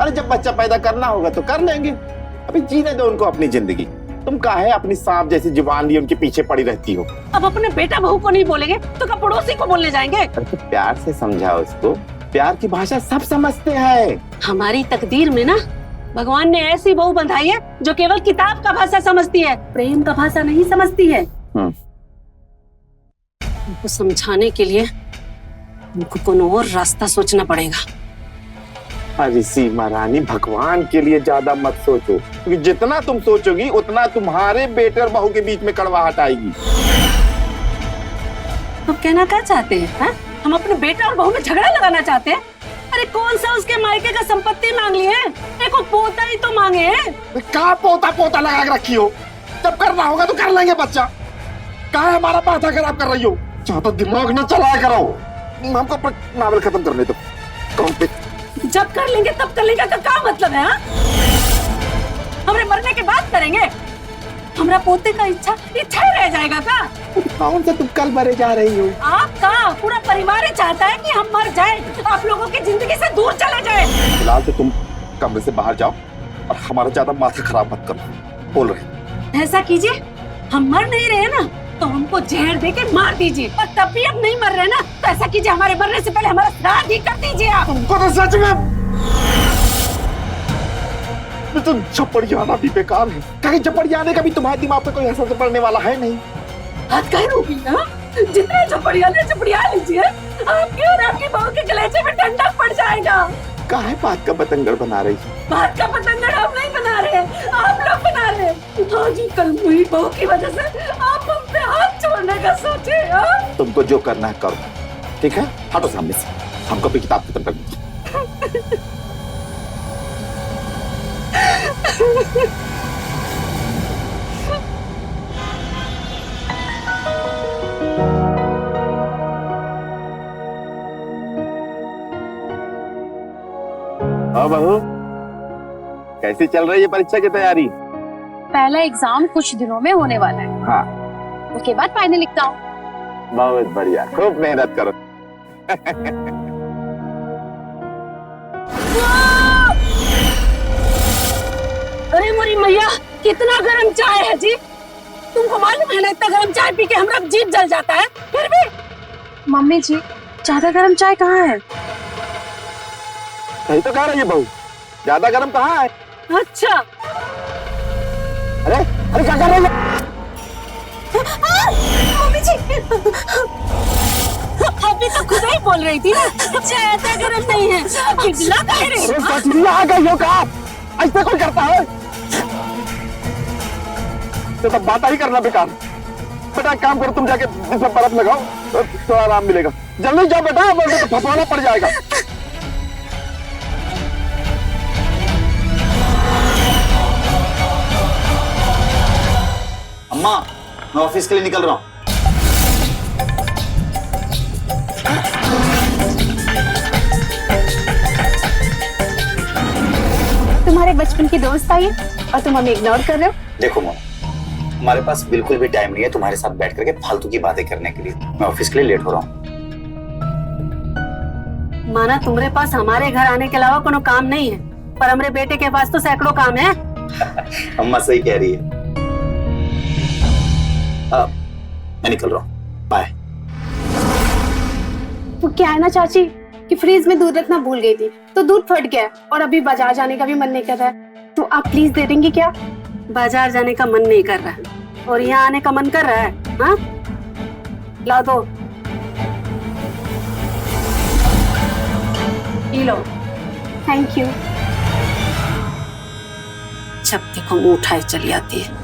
अरे जब बच्चा पैदा करना होगा तो कर लेंगे, अभी जीने दो उनको अपनी जिंदगी। तुम काहे अपनी सांप जैसी जुबान लिए उनके पीछे पड़ी रहती हो? अब अपने बेटा बहू को नहीं बोलेंगे तो क्या पड़ोसी को बोलने जाएंगे? अरे तो प्यार से समझाओ उसको, प्यार की भाषा सब समझते हैं। हमारी तकदीर में ना भगवान ने ऐसी बहू बंधाई है जो केवल किताब का भाषा समझती है, प्रेम का भाषा नहीं समझती है। उनको समझाने के लिए उनको कोई और रास्ता सोचना पड़ेगा। अरे सीमा रानी, भगवान के लिए ज्यादा मत सोचो, क्योंकि जितना तुम सोचोगी उतना तुम्हारे बेटे और बहू के बीच में कड़वाहट आएगी। तो कहना क्या चाहते हैं हा? हम अपने बेटा और बहू में झगड़ा लगाना चाहते हैं? अरे कौन सा उसके मायके का संपत्ति मांग लिए? एक पोता ही तो मांगे हैं। कहाँ पोता पोता लगा के रखी हो? जब करना होगा तो कर लेंगे बच्चा। कहाँ हमारा माथा खराब कर रही हो? ज्यादा दिमाग न चलाया करो। हमको अपना नावल खत्म करने दो। कौन पे? जब कर लेंगे तब कर लेंगे का क्या मतलब है? हमरे मरने के बाद करेंगे? हमरा पोते का इच्छा ही रह जाएगा का? कौन सा तुम कल मरे जा रही हो? आपका पूरा परिवार चाहता है कि हम मर जाएं, आप लोगों की जिंदगी से दूर चले जाएं। फिलहाल तो तुम कमरे से बाहर जाओ और हमारा ज्यादा माथा खराब मत करो। बोल रहे ऐसा कीजिए, हम मर नहीं रहे ना तो हमको जहर देके मार दीजिए, और तब भी अब नहीं मर रहे ना तो ऐसा कीजिए, हमारे मरने से पहले हमारा श्राद्ध ही कर दीजिए आप। तुमको तो सच में तो झपड़ियाना भी बेकार है। कहीं झपड़ियाने का भी तुम्हारे दिमाग पे कोई असर पड़ने वाला है नहीं। हाथ कहीं रोकी ना, जितने झपड़िया लीजिए, आपके और आपकी बहू के कलेजे में डंडा पड़ जाएगा। काहे बात का पतंगड़ बना रही? बात का पतंगड़ हम नहीं बना रहे, आप लोग बना रहे। आज ही कल हुई बहू की वजह से आप हम पे हाथ छोड़ने का सोचे। तुमको जो करना है करो, ठीक है? हटो सामने से, हमको भी किताब खत्म कर दो। बहू, कैसी चल रही है परीक्षा की तैयारी? पहला एग्जाम कुछ दिनों में होने वाला है। हाँ, उसके बाद फाइनल एग्जाम। बहुत बढ़िया, खूब मेहनत करो। अरे मोरी मैया, कितना गर्म चाय है जी। तुमको मालूम है ना इतना गर्म चाय पी के हमारा जीभ जल जाता है। फिर भी मम्मी जी, ज्यादा गर्म चाय कहाँ है? सही तो कह रही है बहू, ज्यादा गर्म कहाँ है? अच्छा, अरे अरे क्या कर रही है? मम्मी जी, अभी तो खुद ही बोल रही थी ना ज्यादा गर्म नहीं है। पिघला कह रहे हो? सच आ गई हो का? ऐसे कोई करता है? तो बात ही करना बेकार। बेटा काम करो, तुम जाके इसमें बर्फ लगाओ तो थोड़ा आराम मिलेगा। जल्दी जाओ बेटा, वरना तो फंसवाना पड़ जाएगा। अम्मा, मैं ऑफिस के लिए निकल रहा हूँ। तुम्हारे बचपन की दोस्त आई है और तुम हमें इग्नोर कर रहे हो। देखो मामा, हमारे पास बिल्कुल भी टाइम नहीं है तुम्हारे साथ बैठ करके फालतू की बातें करने के लिए। मैं ऑफिस के लिए लेट हो रहा हूँ। माना तुम्हारे पास हमारे घर आने के अलावा कोनो काम नहीं है, पर हमारे बेटे के पास तो सैकड़ों काम है। अम्मा सही कह रही है। मैं निकल रहा हूँ, बाय। तो क्या है ना चाची कि फ्रीज में दूध रखना भूल गई थी तो दूध फट गया और अभी बाजार जाने का भी मन नहीं कर रहा है, तो आप प्लीज दे देंगी क्या? बाजार जाने का मन नहीं कर रहा है और यहाँ आने का मन कर रहा है। हाँ, ला दो, पी लो। Thank you. जब देखो मुंह उठाए चली आती है।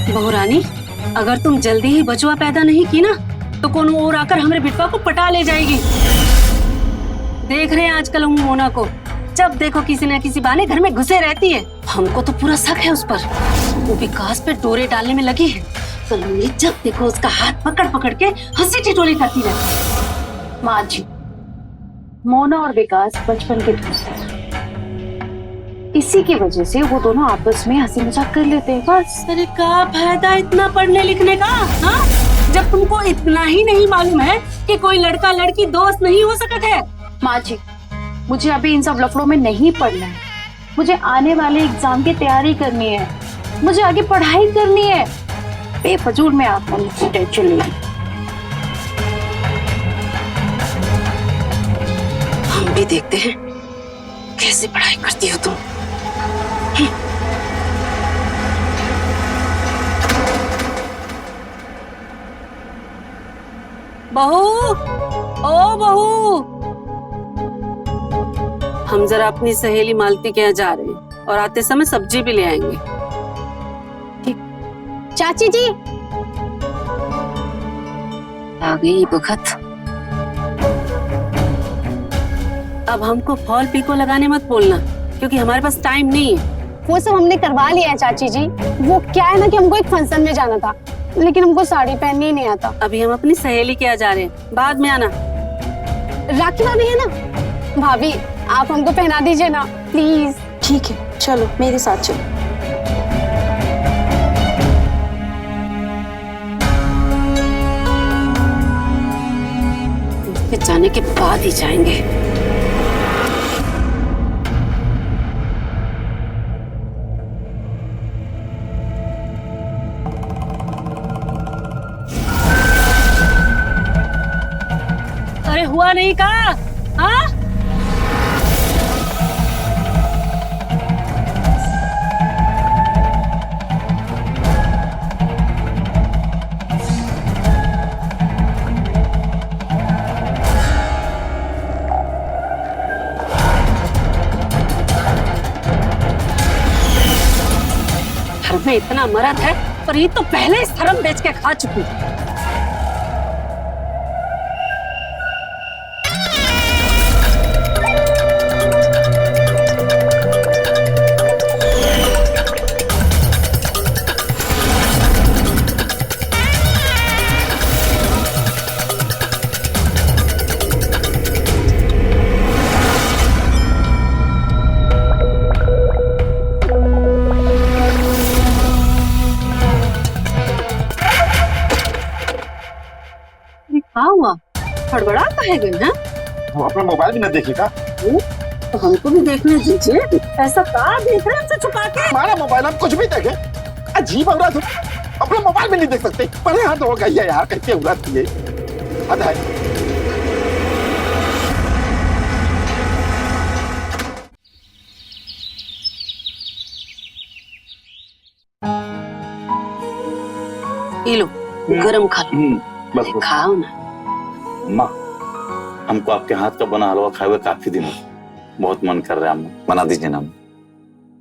बहू रानी, अगर तुम जल्दी ही बचवा पैदा नहीं की ना तो कौन और आकर हमारे बिटवा को पटा ले जाएगी। देख रहे हैं आजकल हम मोना को, जब देखो किसी न किसी बहाने घर में घुसे रहती है। हमको तो पूरा शक है उस पर, वो विकास पे डोरे डालने में लगी है। कल जब देखो उसका हाथ पकड़ पकड़ के हंसी ठिठोली करती रहती। माँ जी, मोना और विकास बचपन के दोस्त हैं। इसी की वजह से वो दोनों आपस में हंसी मजाक कर लेते हैं बस। अरे क्या फायदा इतना पढ़ने लिखने का, हाँ? जब तुमको इतना ही नहीं मालूम है कि कोई लड़का लड़की दोस्त नहीं हो सकता है। माँ जी, मुझे अभी इन सब लफड़ों में नहीं पढ़ना है। मुझे आने वाले एग्जाम की तैयारी करनी है, मुझे आगे पढ़ाई करनी है। बेफजूल में आप मुझसे टेंशन ले। हम भी देखते हैं कैसे पढ़ाई करती हो तुम। बहू, ओ बहू, हम जरा अपनी सहेली मालती के यहाँ जा रहे हैं और आते समय सब्जी भी ले आएंगे। चाची जी आ गई बखत। अब हमको फॉल पीको लगाने मत बोलना, क्योंकि हमारे पास टाइम नहीं है। वो सब हमने करवा लिया है चाची जी। वो क्या है ना कि हमको एक फंक्शन में जाना था, लेकिन हमको साड़ी पहननी ही नहीं आता। अभी हम अपनी सहेली के यहाँ जा रहे हैं, बाद में आना। राखी भाभी है ना, भाभी आप हमको पहना दीजिए ना प्लीज। ठीक है, चलो मेरे साथ चलो। फिर जाने के बाद ही जाएंगे। अरे हुआ नहीं का, हाँ? घर में इतना मर्द है, पर ये तो पहले ही शर्म बेच के खा चुकी है। क्या हुआ? हड़बड़ा काहे गई ना? तुम अपना मोबाइल भी न देखेगा? तो हमको भी देखने दीजिए। ऐसा क्या देख रहे हैं हमसे छुपा के? हमारा मोबाइल हम कुछ भी देखे? अजीब हो रहा तुम, अपना मोबाइल भी नहीं देख सकते। पहले हाथ हो गई है यार, कैसे उड़ा थी ये? हद है। ये लो, गरम खा लो। बस खाओ ना। माँ, हमको आपके हाथ का बना हलवा खाए हुए काफी दिन हो, बहुत मन कर रहा है। अम्मा बना दीजिए ना।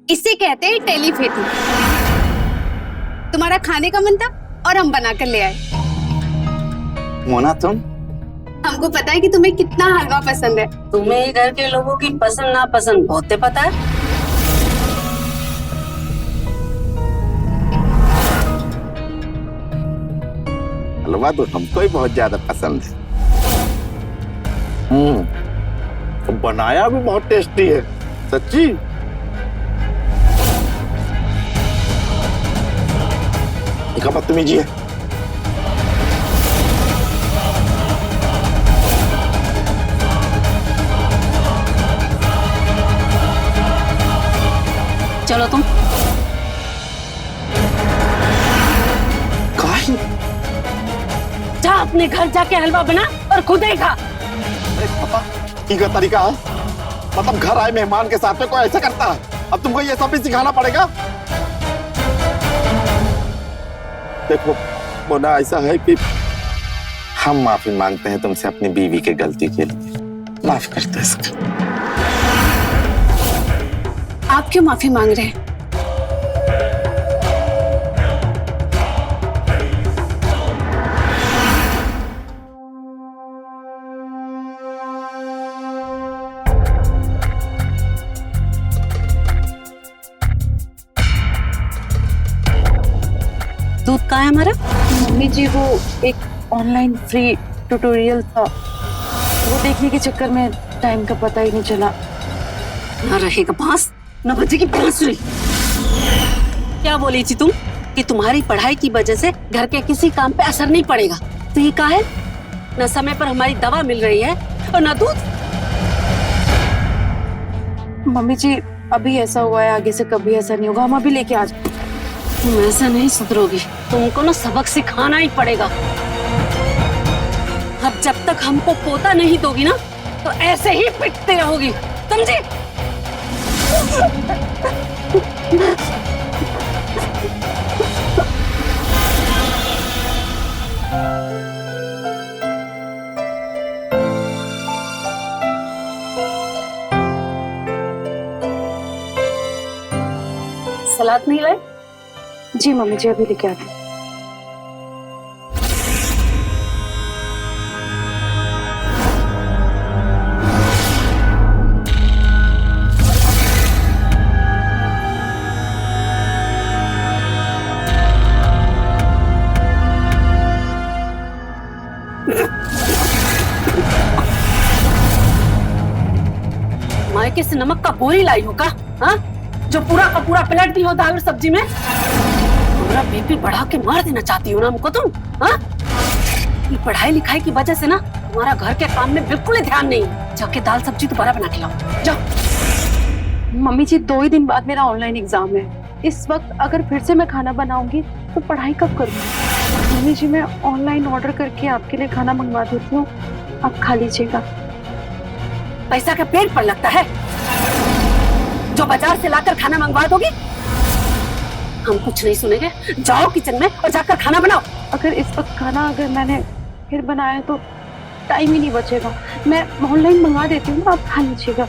इसे कहते हैं टेलीपेथी। तुम्हारा खाने का मन था और हम बना कर ले आए। मोना तुम? हमको पता है कि तुम्हें कितना हलवा पसंद है। तुम्हें घर के लोगों की पसंद ना पसंद बहुत पता है। हलवा तो हमको ही बहुत ज्यादा पसंद है। बनाया भी बहुत टेस्टी है, सच्ची। एक बदतमीजी है। चलो तुम। काहे? जा अपने घर जाके हलवा बना और खुद ही खा। अरे पापा, ये का तरीका है? मतलब घर आए मेहमान के साथ में कोई ऐसा करता है? अब तुमको ये सब भी सिखाना पड़ेगा? देखो मोना, ऐसा है कि हम माफी मांगते हैं तुमसे अपनी बीवी की गलती के लिए। माफ करते हैं इसको। आप क्यों माफी मांग रहे हैं? दूध कहाँ है हमारा? मम्मी जी वो एक ऑनलाइन फ्री ट्यूटोरियल था, वो देखने के चक्कर में टाइम का पता ही नहीं चला। ना रहेगा बांस, न बजेगी बांसुरी। क्या बोली थी तुम कि तुम्हारी पढ़ाई की वजह से घर के किसी काम पे असर नहीं पड़ेगा? तो ये कहा है, न समय पर हमारी दवा मिल रही है और न दूध। मम्मी जी अभी ऐसा हुआ है, आगे से कभी ऐसा नहीं होगा, हम अभी लेके आ जाए। तुम ऐसे नहीं सुधरोगी, तुमको ना सबक सिखाना ही पड़ेगा। अब जब तक हमको पोता नहीं दोगी ना, तो ऐसे ही पिटते रहोगी, समझी? सलाद नहीं लाए? जी मम्मी जी अभी लेके आती हूँ। मायके से नमक का बोरी लाई हो का? हाँ? जो पूरा का पूरा पलट दी हो दाल और सब्जी में। पूरा बीपी बढ़ा के मार देना चाहती हो ना हमको तुम? हाँ? ये पढ़ाई लिखाई की वजह से ना तुम्हारा घर के काम में बिल्कुल ही ध्यान नहीं है। जाके दाल सब्जी दोबारा बना के लाओ, जाओ। मम्मी जी 2 ही दिन बाद मेरा ऑनलाइन एग्जाम है, इस वक्त अगर फिर से मैं खाना बनाऊंगी तो पढ़ाई कब करूंगी? मम्मी जी मैं ऑनलाइन ऑर्डर करके आपके लिए खाना मंगवा देती हूँ, आप खा लीजिएगा। पैसा का पेट पर लगता है जो बाजार से लाकर खाना मंगवा दोगी? हम कुछ नहीं सुनेंगे, जाओ किचन में और जाकर खाना बनाओ। अगर इस वक्त खाना अगर मैंने फिर बनाया तो टाइम ही नहीं बचेगा, मैं ऑनलाइन मंगवा देती हूँ, आप खा लीजिएगा।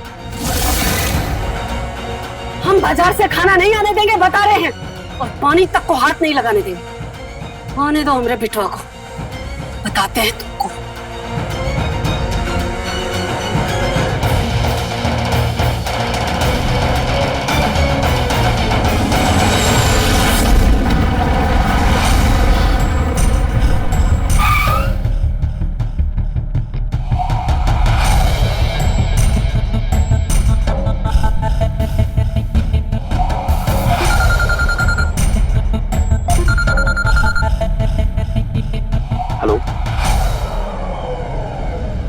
हम बाजार से खाना नहीं आने देंगे, बता रहे हैं, और पानी तक को हाथ नहीं लगाने देंगे। आने दो हमरे बिटवा को, बताते हैं तुमको।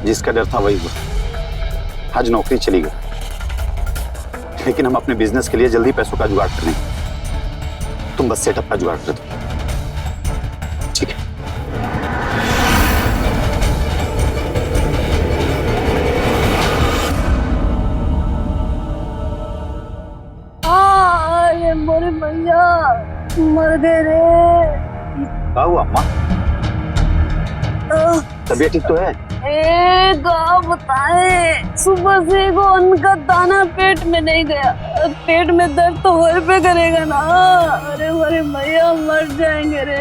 जिसका डर था वही हुआ। आज नौकरी चली गई, लेकिन हम अपने बिजनेस के लिए जल्दी पैसों का जुगाड़ कर लेंगे। तुम बस सेटअप का जुगाड़ कर दो, ठीक है? ये मोरे भैया मर गए रे। क्या हुआ अम्मा? तबीयत ठीक तो है? बताए, सुबह से को अन्न का दाना पेट में नहीं गया, पेट में दर्द तो हो पे करेगा ना। अरे अरे भैया मर जाएंगे रे।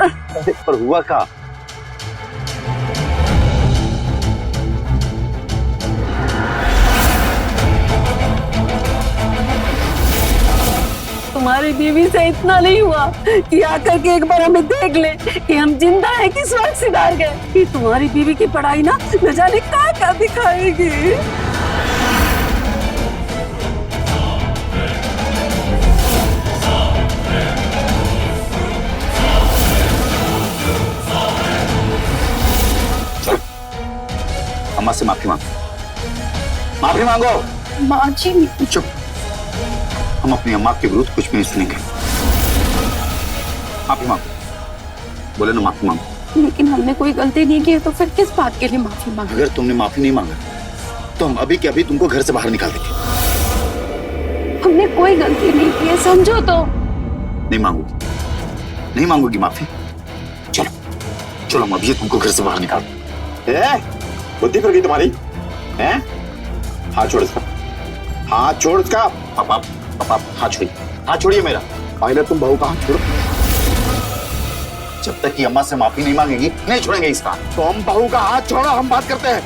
अरे पर हुआ क्या? तुम्हारी बीवी से इतना नहीं हुआ कि आकर के एक बार हमें देख ले कि हम जिंदा हैं कि स्वर्ग सिधार गए। कि तुम्हारी बीवी की पढ़ाई ना न जाने क्या दिखाएगी। अम्मा से माफी मांगो, माफी मांगो। माँ जी चुप, हम अपनी अम्मा के विरुद्ध कुछ भी नहीं सुनेंगे। माफी मांगो, बोले ना माफी मांगो। लेकिन हमने कोई गलती नहीं की है, तो फिर किस बात के लिए माफी मांगे? अगर तुमने माफी नहीं मांगा तो हम अभी के अभी तुमको घर से बाहर निकाल देंगे। हमने कोई गलती नहीं की है, समझो तो। नहीं मांगोगी नहीं मांगोगी माफी? चलो चलो, मैं अभी तुमको घर से बाहर निकाल। बुद्धि फिर गई तुम्हारी? हैं? हाथ छोड़ इसका, हाथ छोड़ इसका। पापा पापा हाथ छोड़िए, हाथ छोड़िए मेरा। पहले तुम बहू का हाथ छोड़ो। जब तक कि अम्मा से माफी नहीं मांगेगी नहीं छोड़ेंगे इसका। तुम बहू का हाथ छोड़ो, हम बात करते हैं।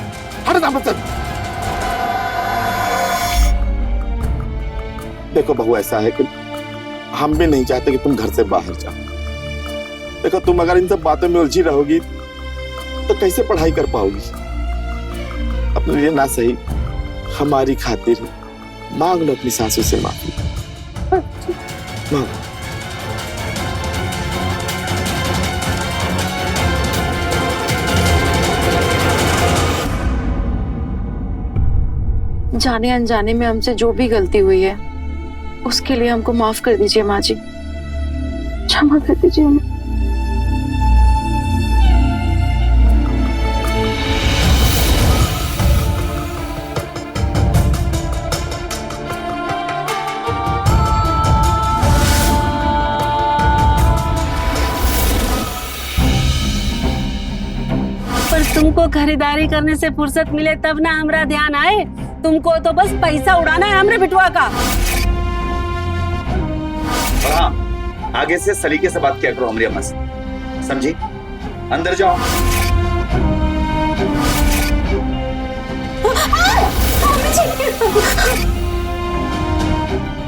हट जा मुझसे। देखो बहू, ऐसा है कि हम भी नहीं चाहते कि तुम घर से बाहर जाओ। देखो, तुम अगर इन सब बातों में उलझी रहोगी तो कैसे पढ़ाई कर पाओगी? अपने लिए ना सही, हमारी खातिर मांग लो अपनी सासू से माफी। मांगो। जाने अनजाने में हमसे जो भी गलती हुई है उसके लिए हमको माफ कर दीजिए माँ जी, क्षमा कर दीजिए हमें। पर तुमको खरीदारी करने से फुर्सत मिले तब ना हमरा ध्यान आए। तुमको तो बस पैसा उड़ाना है हमरे बिटुआ का। और हाँ, आगे से सलीके से बात किया करो हमारी अम्मा से, समझी? अंदर जाओ।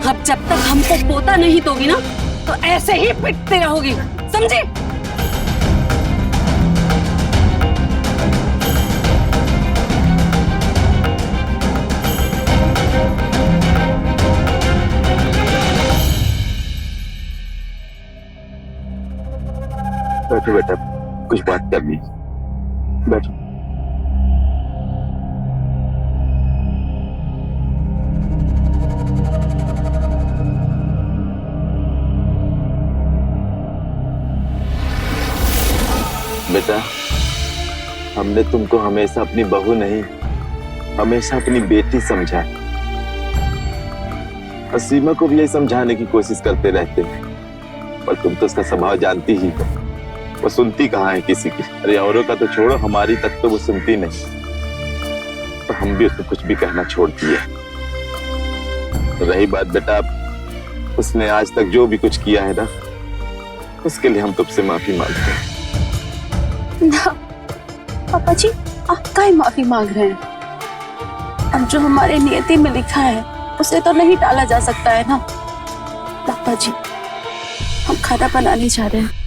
अब जब तक हमको पोता नहीं दोगी ना तो ऐसे ही पिटते रहोगी, समझे? बैठो बेटा, कुछ बात करनी है। बैठो। बेटा, हमने तुमको हमेशा अपनी बहू नहीं, हमेशा अपनी बेटी समझा। और सीमा को भी यही समझाने की कोशिश करते रहते हैं, पर तुम तो उसका स्वभाव जानती ही हो। वो सुनती कहाँ है किसी की? अरे औरों का तो छोड़ो, हमारी तक तो वो सुनती नहीं। तो हम भी उसको कुछ भी कहना छोड़ दिए। रही बात बेटा, उसने आज तक जो भी कुछ किया है ना, उसके लिए हम तुमसे माफी मांगते हैं। ना पापा जी, आप काहे माफी मांग रहे हैं? अब जो हमारे नियति में लिखा है उसे तो नहीं टाला जा सकता है ना। पापा जी, हम खाना बनाने जा रहे हैं।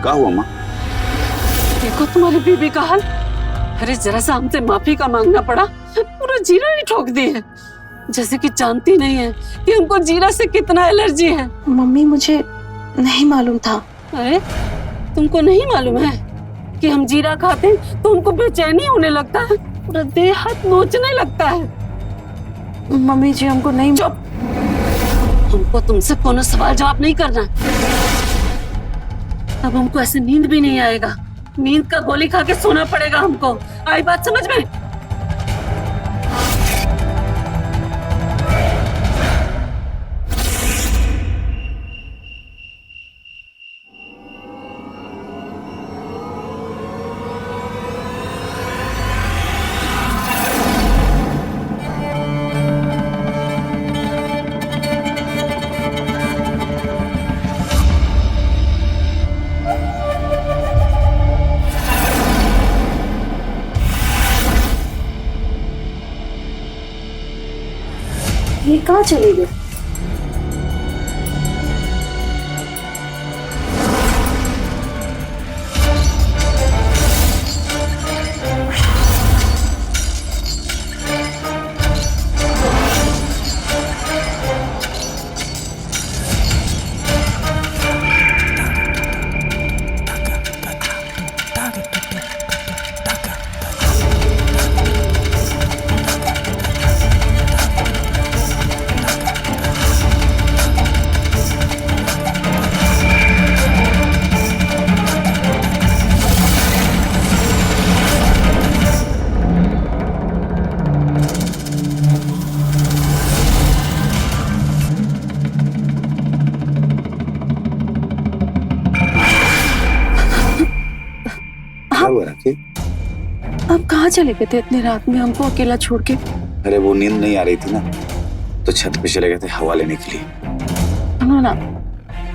क्या हुआ माँ? देखो तुम्हारी बीबी का हाल। अरे जरा सा हमसे माफी का मांगना पड़ा, पूरा जीरा ही ठोक दी है। जैसे कि जानती नहीं है कि हमको जीरा से कितना एलर्जी है। मम्मी, मुझे नहीं मालूम था। अरे तुमको नहीं मालूम है कि हम जीरा खाते हैं तो हमको बेचैनी होने लगता है, पूरा देह हाथ नोचने लगता है। मम्मी जी, हमको नहीं। चुप, हमको तुमसे कोनो सवाल जवाब नहीं करना। अब हमको ऐसे नींद भी नहीं आएगा, नींद का गोली खा के सोना पड़ेगा हमको। आई बात समझ में? ये कहाँ चले गए? आप कहाँ चले गए थे इतनी रात में हमको अकेला छोड़ के? अरे वो नींद नहीं आ रही थी ना, तो छत पे चले गए थे हवा लेने के लिए। सुनो ना,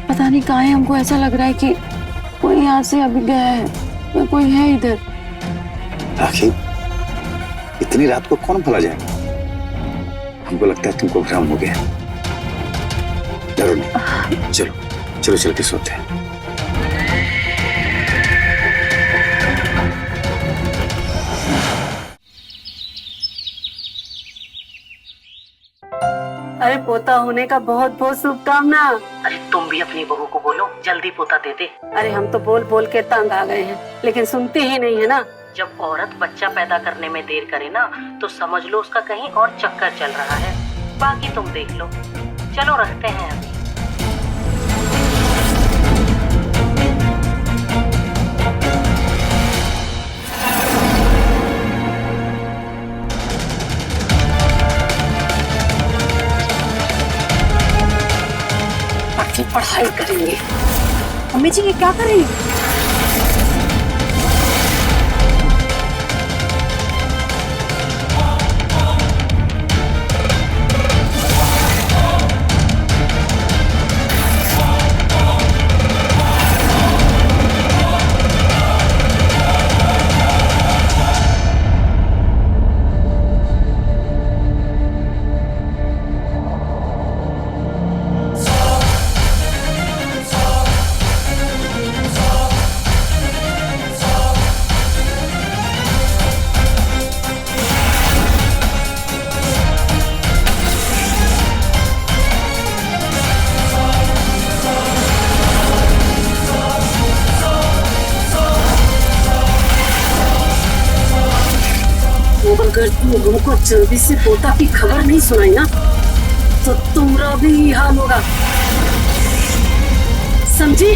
पता नहीं कहाँ है, हमको ऐसा लग रहा है कि कोई यहाँ से अभी गया है या कोई है इधर। आखिर इतनी रात को कौन भला जाए? हमको लगता है तुमको भ्रम हो गया। डरो नहीं, चलो चलो चल के सोते हैं। अरे पोता होने का बहुत बहुत शुभकामना। अरे तुम भी अपनी बहू को बोलो जल्दी पोता दे दे। अरे हम तो बोल बोल के तंग आ गए हैं, लेकिन सुनती ही नहीं है ना। जब औरत बच्चा पैदा करने में देर करे ना, तो समझ लो उसका कहीं और चक्कर चल रहा है। बाकी तुम देख लो। चलो रखते हैं अभी। पढ़ाई करेंगे। अम्मी जी ये क्या कर रही है? अगर तू हमको जल्दी से पोता की खबर नहीं सुनाई ना, तो तुम्हारा भी हाल होगा, समझी?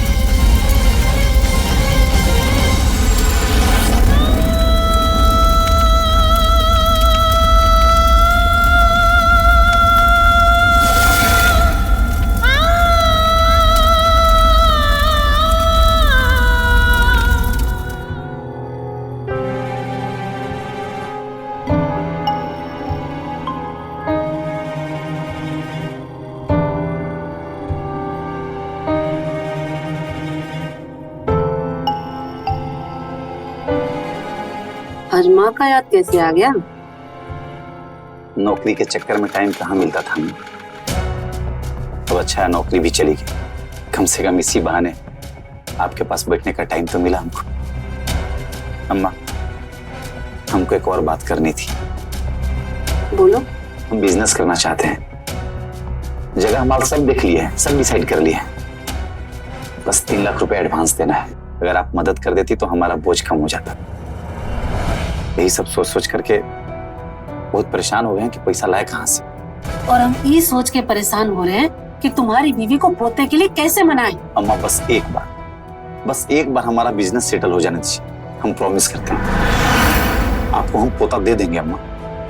आज माँ का याद कैसे आ गया? नौकरी के चक्कर में टाइम कहाँ मिलता था हमें। अब अच्छा है नौकरी भी चली गई, कम से कम इसी बहाने आपके पास बैठने का टाइम तो मिला हमको। अम्मा, हमको एक और बात करनी थी। बोलो। हम बिजनेस करना चाहते हैं। जगह हमारा सब देख लिया है, सब डिसाइड कर लिया है। बस 3 लाख रुपए एडवांस देना है। अगर आप मदद कर देती तो हमारा बोझ कम हो जाता। यही सब सोच सोच करके बहुत परेशान हो गए हैं कि पैसा लाए कहाँ से। और हम ये सोच के परेशान हो रहे हैं कि तुम्हारी बीवी को पोते के लिए कैसे मनाएं। अम्मा बस एक बार हमारा बिजनेस सेटल हो जाने दीजिए। हम प्रॉमिस करते हैं आपको हम पोता दे देंगे। अम्मा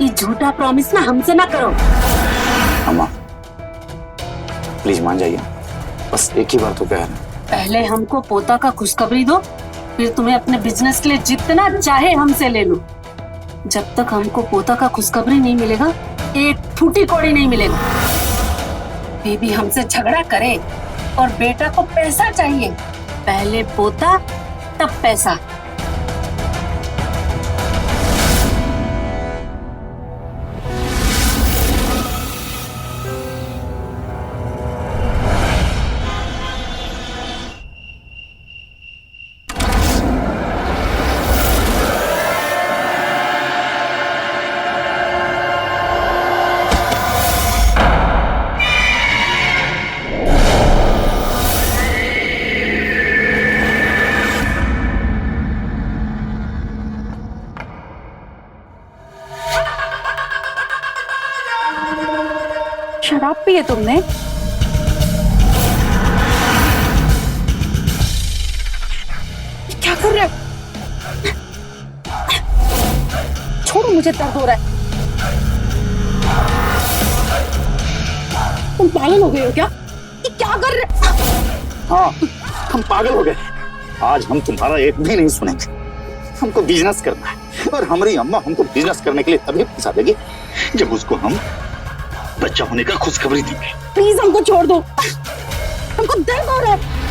ये झूठा प्रॉमिस ना हमसे ना करो। अम्मा प्लीज मान जाइए, बस एक ही बार तो कह रहे हैं। पहले हमको पोता का खुशखबरी दो, फिर तुम्हें अपने बिजनेस के लिए जितना चाहे हमसे ले लो। जब तक हमको पोता का खुशखबरी नहीं मिलेगा, एक फूटी कौड़ी नहीं मिलेगा। बेबी हमसे झगड़ा करे और बेटा को पैसा चाहिए, पहले पोता तब पैसा। शराब पी है तुमने? क्या कर रहे हो? छोड़ो, मुझे दर्द हो रहा है। तुम पागल हो गए हो क्या? ये क्या कर रहे? हाँ, हम पागल हो गए। आज हम तुम्हारा एक भी नहीं सुनेंगे। हमको बिजनेस करना है, और हमारी अम्मा हमको बिजनेस करने के लिए तभी फंसा देगी जब उसको हम बच्चा होने का खुशखबरी देंगे। प्लीज हमको छोड़ दो, हमको दर्द हो रहा है।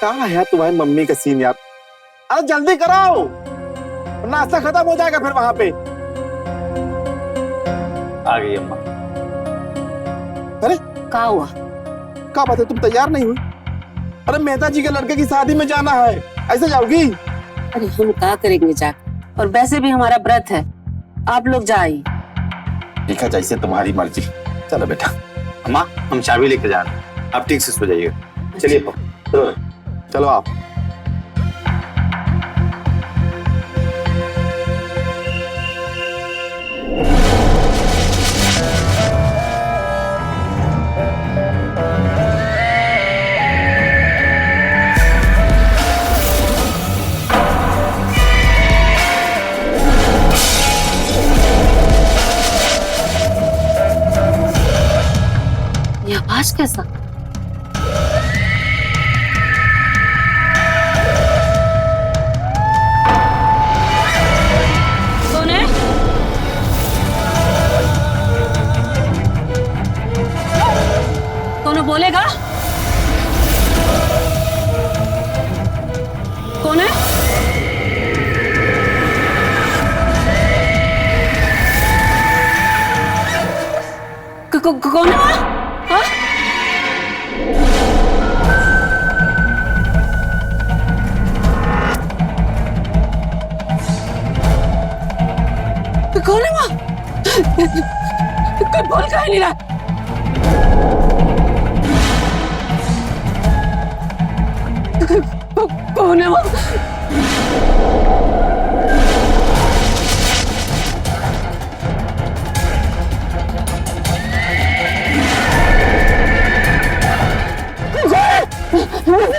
कहाँ है तुम्हारी मम्मी का सीन यार? अरे जल्दी कराओ, नाश्ता खत्म हो जाएगा फिर वहां पे। आ गई अम्मा। अरे क्या हुआ? क्या बात है, तुम तैयार नहीं हुई? अरे मेहता जी के लड़के की शादी में जाना है, ऐसे जाओगी? अरे हम क्या करेंगे जाकर, और वैसे भी हमारा व्रत है, आप लोग जाइए। ठीक है, जैसे तुम्हारी मर्जी। चलो बेटा। अम्मा हम चाबी लेके जा रहे हैं, आप ठीक से सो जाइएगा। चलिए चलो चलो आप। ये आवाज कैसा? कौन है? कौन बोलेगा? कौन है? कौन है? हाँ? कौन है वहाँ? कोई बोल का ही नहीं रहा। कौन है वहाँ?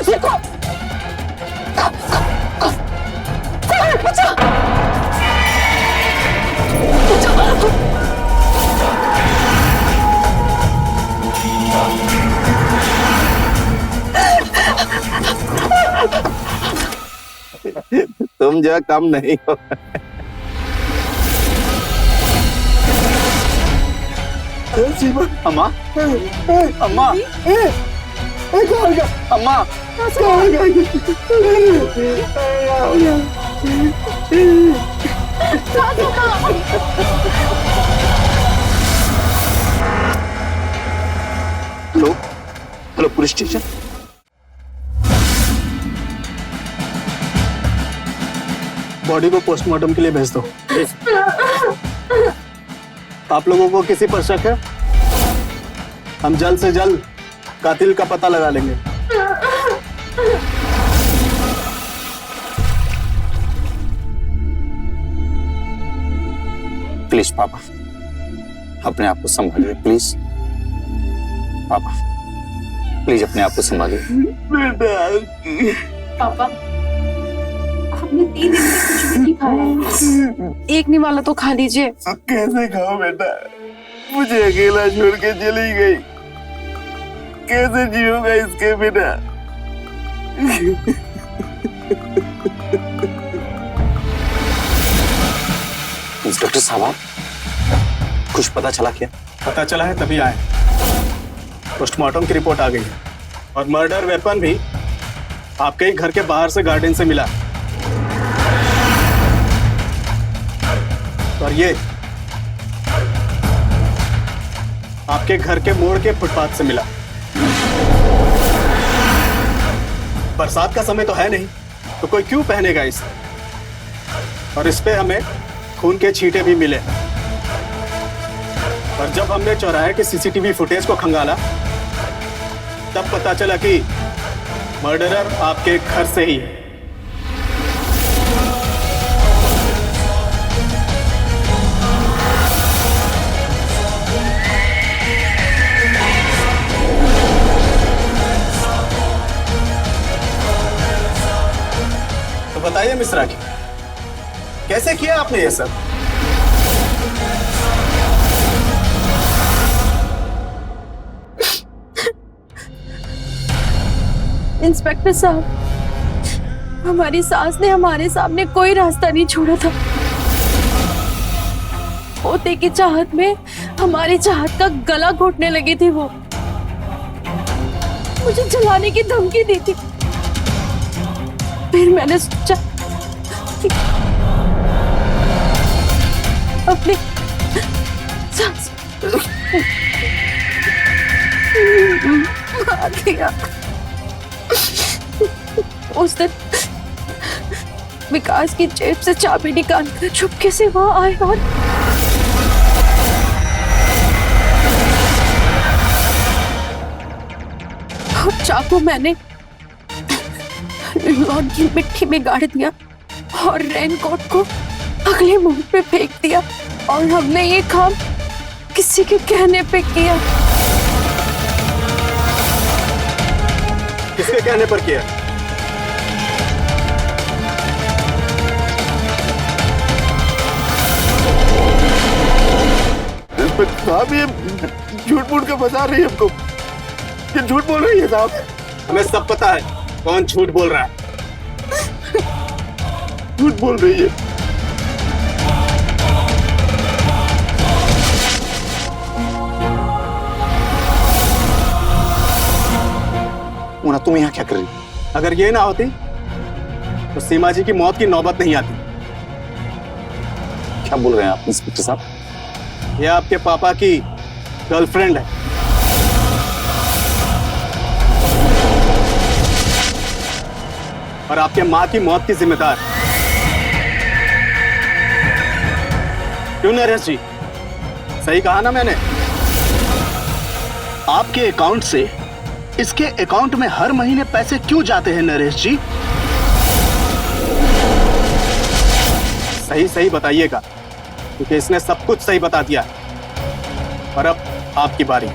देखो, तुम जो कम नहीं हो। अम्मा अम्मा अम्मा hello hello, police station. Body को पोस्टमार्टम के लिए भेज दो। आप लोगों को किसी पर शक है? हम जल्द से जल्द कातिल का पता लगा लेंगे। प्लीज पापा, अपने आप को संभालिए प्लीज। पापा प्लीज अपने आप को संभालिए। पापा हमने 3 दिन से कुछ भी नहीं खाया है। एक निवाला तो खा लीजिए। कैसे खाओ बेटा, मुझे अकेला छोड़ के चली गई, कैसे जीऊंगा इसके बिना? इंस्पेक्टर साहब, कुछ पता चला क्या? पता चला है तभी आए। पोस्टमार्टम की रिपोर्ट आ गई है और मर्डर वेपन भी आपके ही घर के बाहर से गार्डन से मिला। और ये आपके घर के मोड़ के फुटपाथ से मिला। बरसात का समय तो है नहीं, तो कोई क्यों पहनेगा इसे? और इस पे हमें खून के छींटे भी मिले। और जब हमने चौराहे के सीसीटीवी फुटेज को खंगाला तब पता चला कि मर्डरर आपके घर से ही है। तो बताइए मिश्रा जी, कैसे किया आपने ये सब? इंस्पेक्टर साहब, हमारी सास ने हमारे सामने कोई रास्ता नहीं छोड़ा था। पोते की चाहत में हमारी चाहत का गला घोटने लगी थी। वो मुझे जलाने की धमकी दी थी। फिर मैंने सोचा कि अपनी सास मार दिया। उस दिन विकास की जेब से चाबी निकालकर चुपके से वहां आए और चाकू मैंने लॉन की मिट्टी में गाड़ दिया और रेनकोट को अगले मुंह पे फेंक दिया। और हमने ये काम किसी के कहने पे किया। किसके कहने पर किया? साहब ये झूठ मूठ के फंसा रही है हमको। ये झूठ बोल रही है साहब। हमें सब पता है कौन झूठ बोल रहा है। झूठ बोल रही है। मोना, तुम यहाँ क्या कर रही? अगर ये ना होती तो सीमा जी की मौत की नौबत नहीं आती। क्या बोल रहे हैं आप इंस्पेक्टर साहब? ये आपके पापा की गर्लफ्रेंड है। और आपके माँ की मौत की जिम्मेदार। क्यों नरेश जी, सही कहा ना मैंने? आपके अकाउंट से इसके अकाउंट में हर महीने पैसे क्यों जाते हैं नरेश जी? सही सही बताइएगा, क्योंकि इसने सब कुछ सही बता दिया है। और अब आपकी बारी।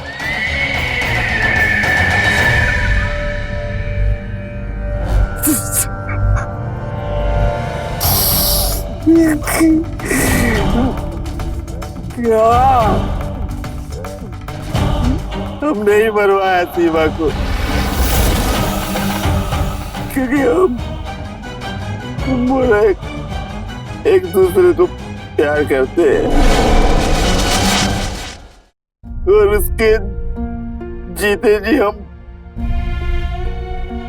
क्या हम नहीं मरवाया सीमा को, क्योंकि हम बोला एक दूसरे को प्यार करते हैं और उसके जीते जी हम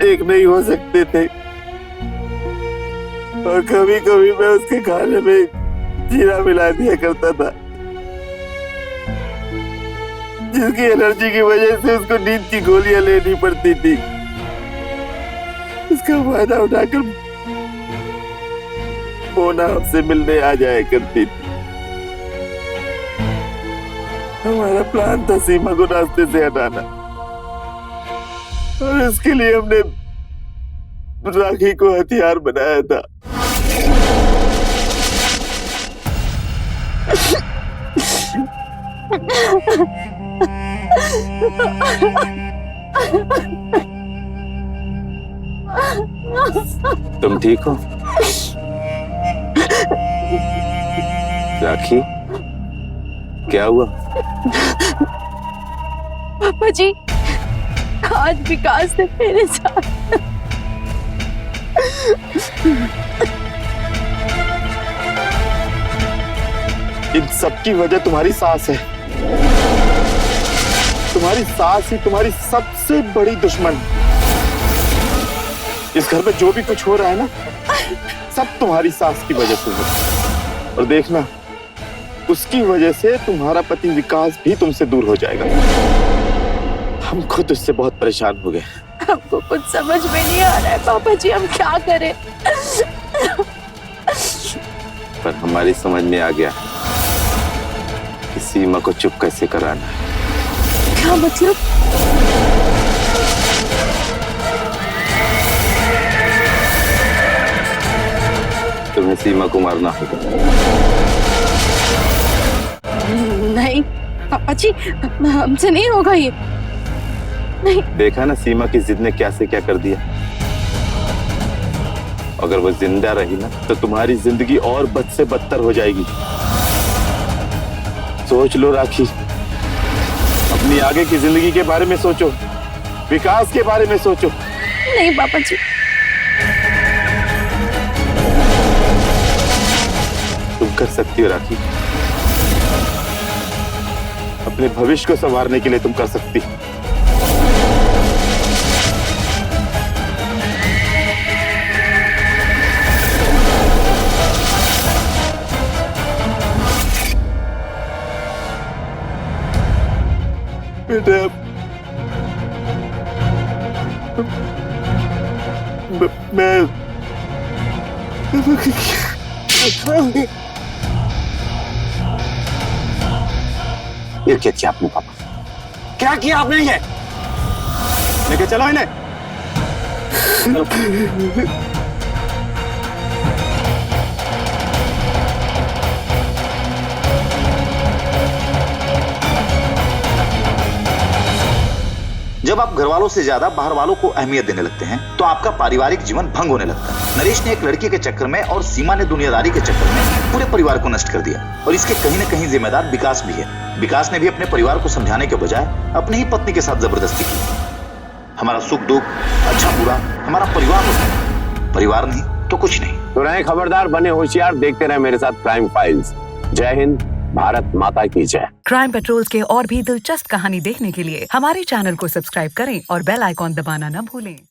एक नहीं हो सकते थे। और कभी कभी मैं उसके खाने में जीरा मिला दिया करता था, जिसकी एलर्जी की वजह से उसको नींद की गोलियां लेनी पड़ती थी। इसका फायदा उठाकर मोना हमसे मिलने आ जाया करती थी। हमारा प्लान था सीमा को रास्ते से हटाना, और इसके लिए हमने राखी को हथियार बनाया था। तुम ठीक हो राखी? क्या हुआ? पापा जी, आज विकास ने मेरे साथ इन सब की वजह तुम्हारी सास है। तुम्हारी सास ही तुम्हारी सबसे बड़ी दुश्मन। इस घर में जो भी कुछ हो रहा है ना, सब तुम्हारी सास की वजह से हो। और देखना, उसकी वजह से तुम्हारा पति विकास भी तुमसे दूर हो जाएगा। हम खुद उससे बहुत परेशान हो गए। हमको कुछ समझ में नहीं आ रहा है पापा जी, हम क्या करें? पर हमारी समझ में आ गया कि सीमा को चुप कैसे कराना है। क्या मतलब? तुम्हें सीमा को मारना होगा। नहीं पापा जी, हमसे नहीं होगा ये। नहीं। देखा ना सीमा की जिद ने क्या से क्या कर दिया। अगर वो जिंदा रही ना तो तुम्हारी जिंदगी और बद से बदतर हो जाएगी। सोच लो राखी, अपनी आगे की जिंदगी के बारे में सोचो, विकास के बारे में सोचो। नहीं पापा जी। तुम कर सकती हो राखी, अपने भविष्य को संवारने के लिए तुम कर सकती हो। बेटा, मैं ये क्या किया आपने पापा? क्या किया आपने ये? लेके चलो इन्हें। जब आप घर वालों से ज्यादा बाहर वालों को अहमियत देने लगते हैं तो आपका पारिवारिक जीवन भंग होने लगता है। नरेश ने एक लड़की के चक्कर में और सीमा ने दुनियादारी के चक्कर में पूरे परिवार को नष्ट कर दिया और इसके कहीं न कहीं जिम्मेदार विकास भी है। विकास ने भी अपने परिवार को समझाने के बजाय अपनी ही पत्नी के साथ जबरदस्ती की। हमारा सुख दुख, अच्छा बुरा हमारा परिवार होता है, परिवार नहीं तो कुछ नहीं। तो रहे खबरदार, बने होशियार, देखते रहे मेरे साथ क्राइम फाइल्स। जय हिंद, भारत माता की जय। क्राइम पेट्रोल्स के और भी दिलचस्प कहानी देखने के लिए हमारे चैनल को सब्सक्राइब करें और बेल आइकॉन दबाना न भूलें।